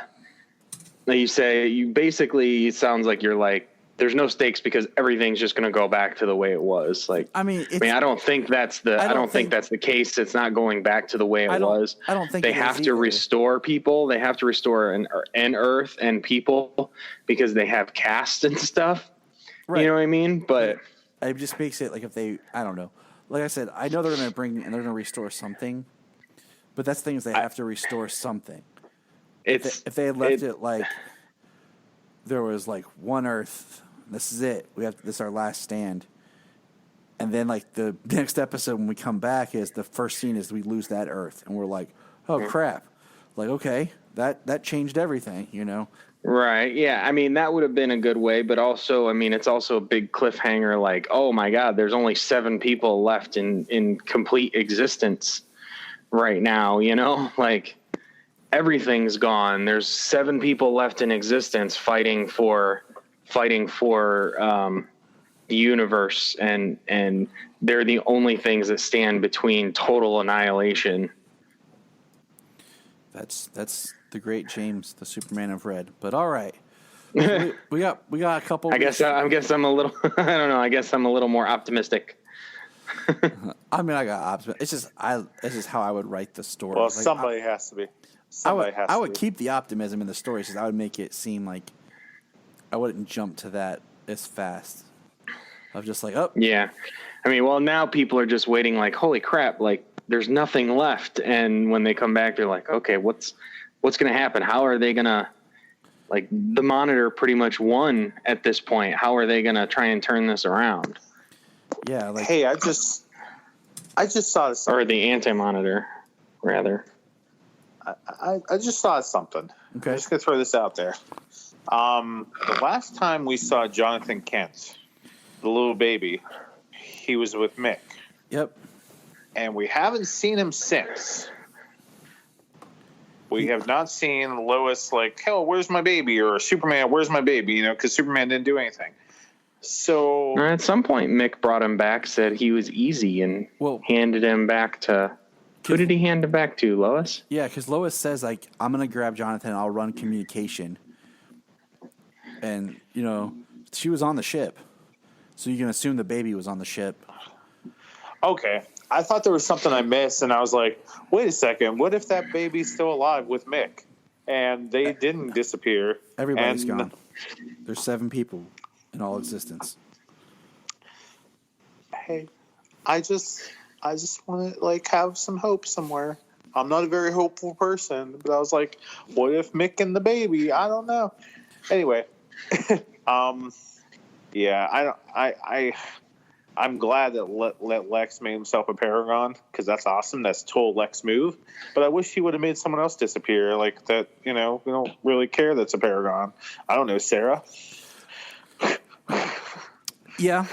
You say it sounds like you're like, there's no stakes because everything's just going to go back to the way it was. Like, I don't think that's the case. It's not going back to the way it was. I don't think they have to restore people. They have to restore an Earth and people because they have caste and stuff. Right. You know what I mean? But it just makes it like I don't know. Like I said, I know they're going to they're going to restore something, but that's the thing is they have to restore something. If they had left it like there was like 1 Earth. This is it. This is our last stand. And then like the next episode when we come back is the first scene is we lose that Earth. And we're like, oh crap. Like, okay, that changed everything, Right. Yeah. I mean, that would have been a good way, but also, I mean, it's also a big cliffhanger. Like, oh my God, there's only 7 people left in complete existence right now, like everything's gone. There's 7 people left in existence fighting for the universe, and they're the only things that stand between total annihilation. That's the great James, the Superman of Red. But all right, we got a couple. I guess I'm a little. I don't know. I guess I'm a little more optimistic. I mean, I got optimism. It's just how I would write the story. Well, somebody has to be. I would keep the optimism in the story because I would make it seem like I wouldn't jump to that as fast. I was just like, oh. Yeah. I mean, well, now people are just waiting like, holy crap, like there's nothing left. And when they come back, they're like, okay, what's going to happen? How are they going to, like, the Monitor pretty much won at this point. How are they going to try and turn this around? Yeah. Like, hey, I just saw this. Or the Anti-Monitor, rather. I just saw something. Okay. I'm just going to throw this out there. The last time we saw Jonathan Kent, the little baby, he was with Mick. Yep. And we haven't seen him since. We have not seen Lois like, hell, where's my baby? Or Superman, where's my baby? Because Superman didn't do anything. So at some point, Mick brought him back, said he was easy, and handed him back to... Who did he hand it back to, Lois? Yeah, because Lois says, like, I'm going to grab Jonathan and I'll run communication. And, she was on the ship. So you can assume the baby was on the ship. Okay. I thought there was something I missed, and I was like, wait a second. What if that baby's still alive with Mick? And they didn't disappear. Everybody's gone. There's 7 people in all existence. Hey, I just want to like have some hope somewhere. I'm not a very hopeful person, but I was like, what if Mick and the baby? I don't know. Anyway, yeah, I'm glad that Lex made himself a Paragon, because that's awesome. That's a total Lex move. But I wish he would have made someone else disappear like that. We don't really care that's a Paragon. I don't know, Sarah. Yeah,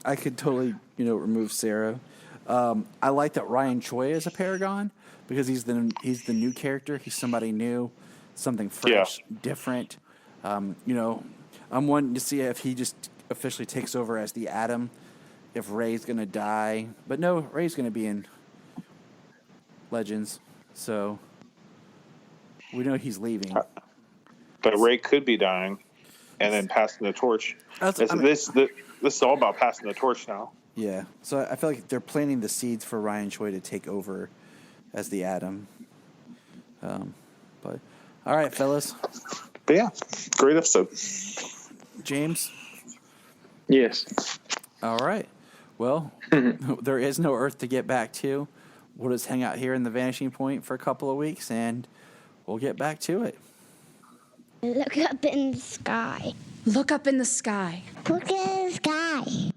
I could totally, remove Sarah. I like that Ryan Choi is a Paragon because he's the new character. He's somebody new, something fresh, different. I'm wanting to see if he just officially takes over as the Atom. If Ray's going to die. But no, Ray's going to be in Legends. So we know he's leaving. But Ray could be dying and then passing the torch. This is all about passing the torch now. Yeah. So I feel like they're planting the seeds for Ryan Choi to take over as the Atom. But all right, fellas. But yeah, great episode. James? Yes. All right. Well, there is no Earth to get back to. We'll just hang out here in the Vanishing Point for a couple of weeks, and we'll get back to it. Look up in the sky. Look up in the sky. Look at the sky.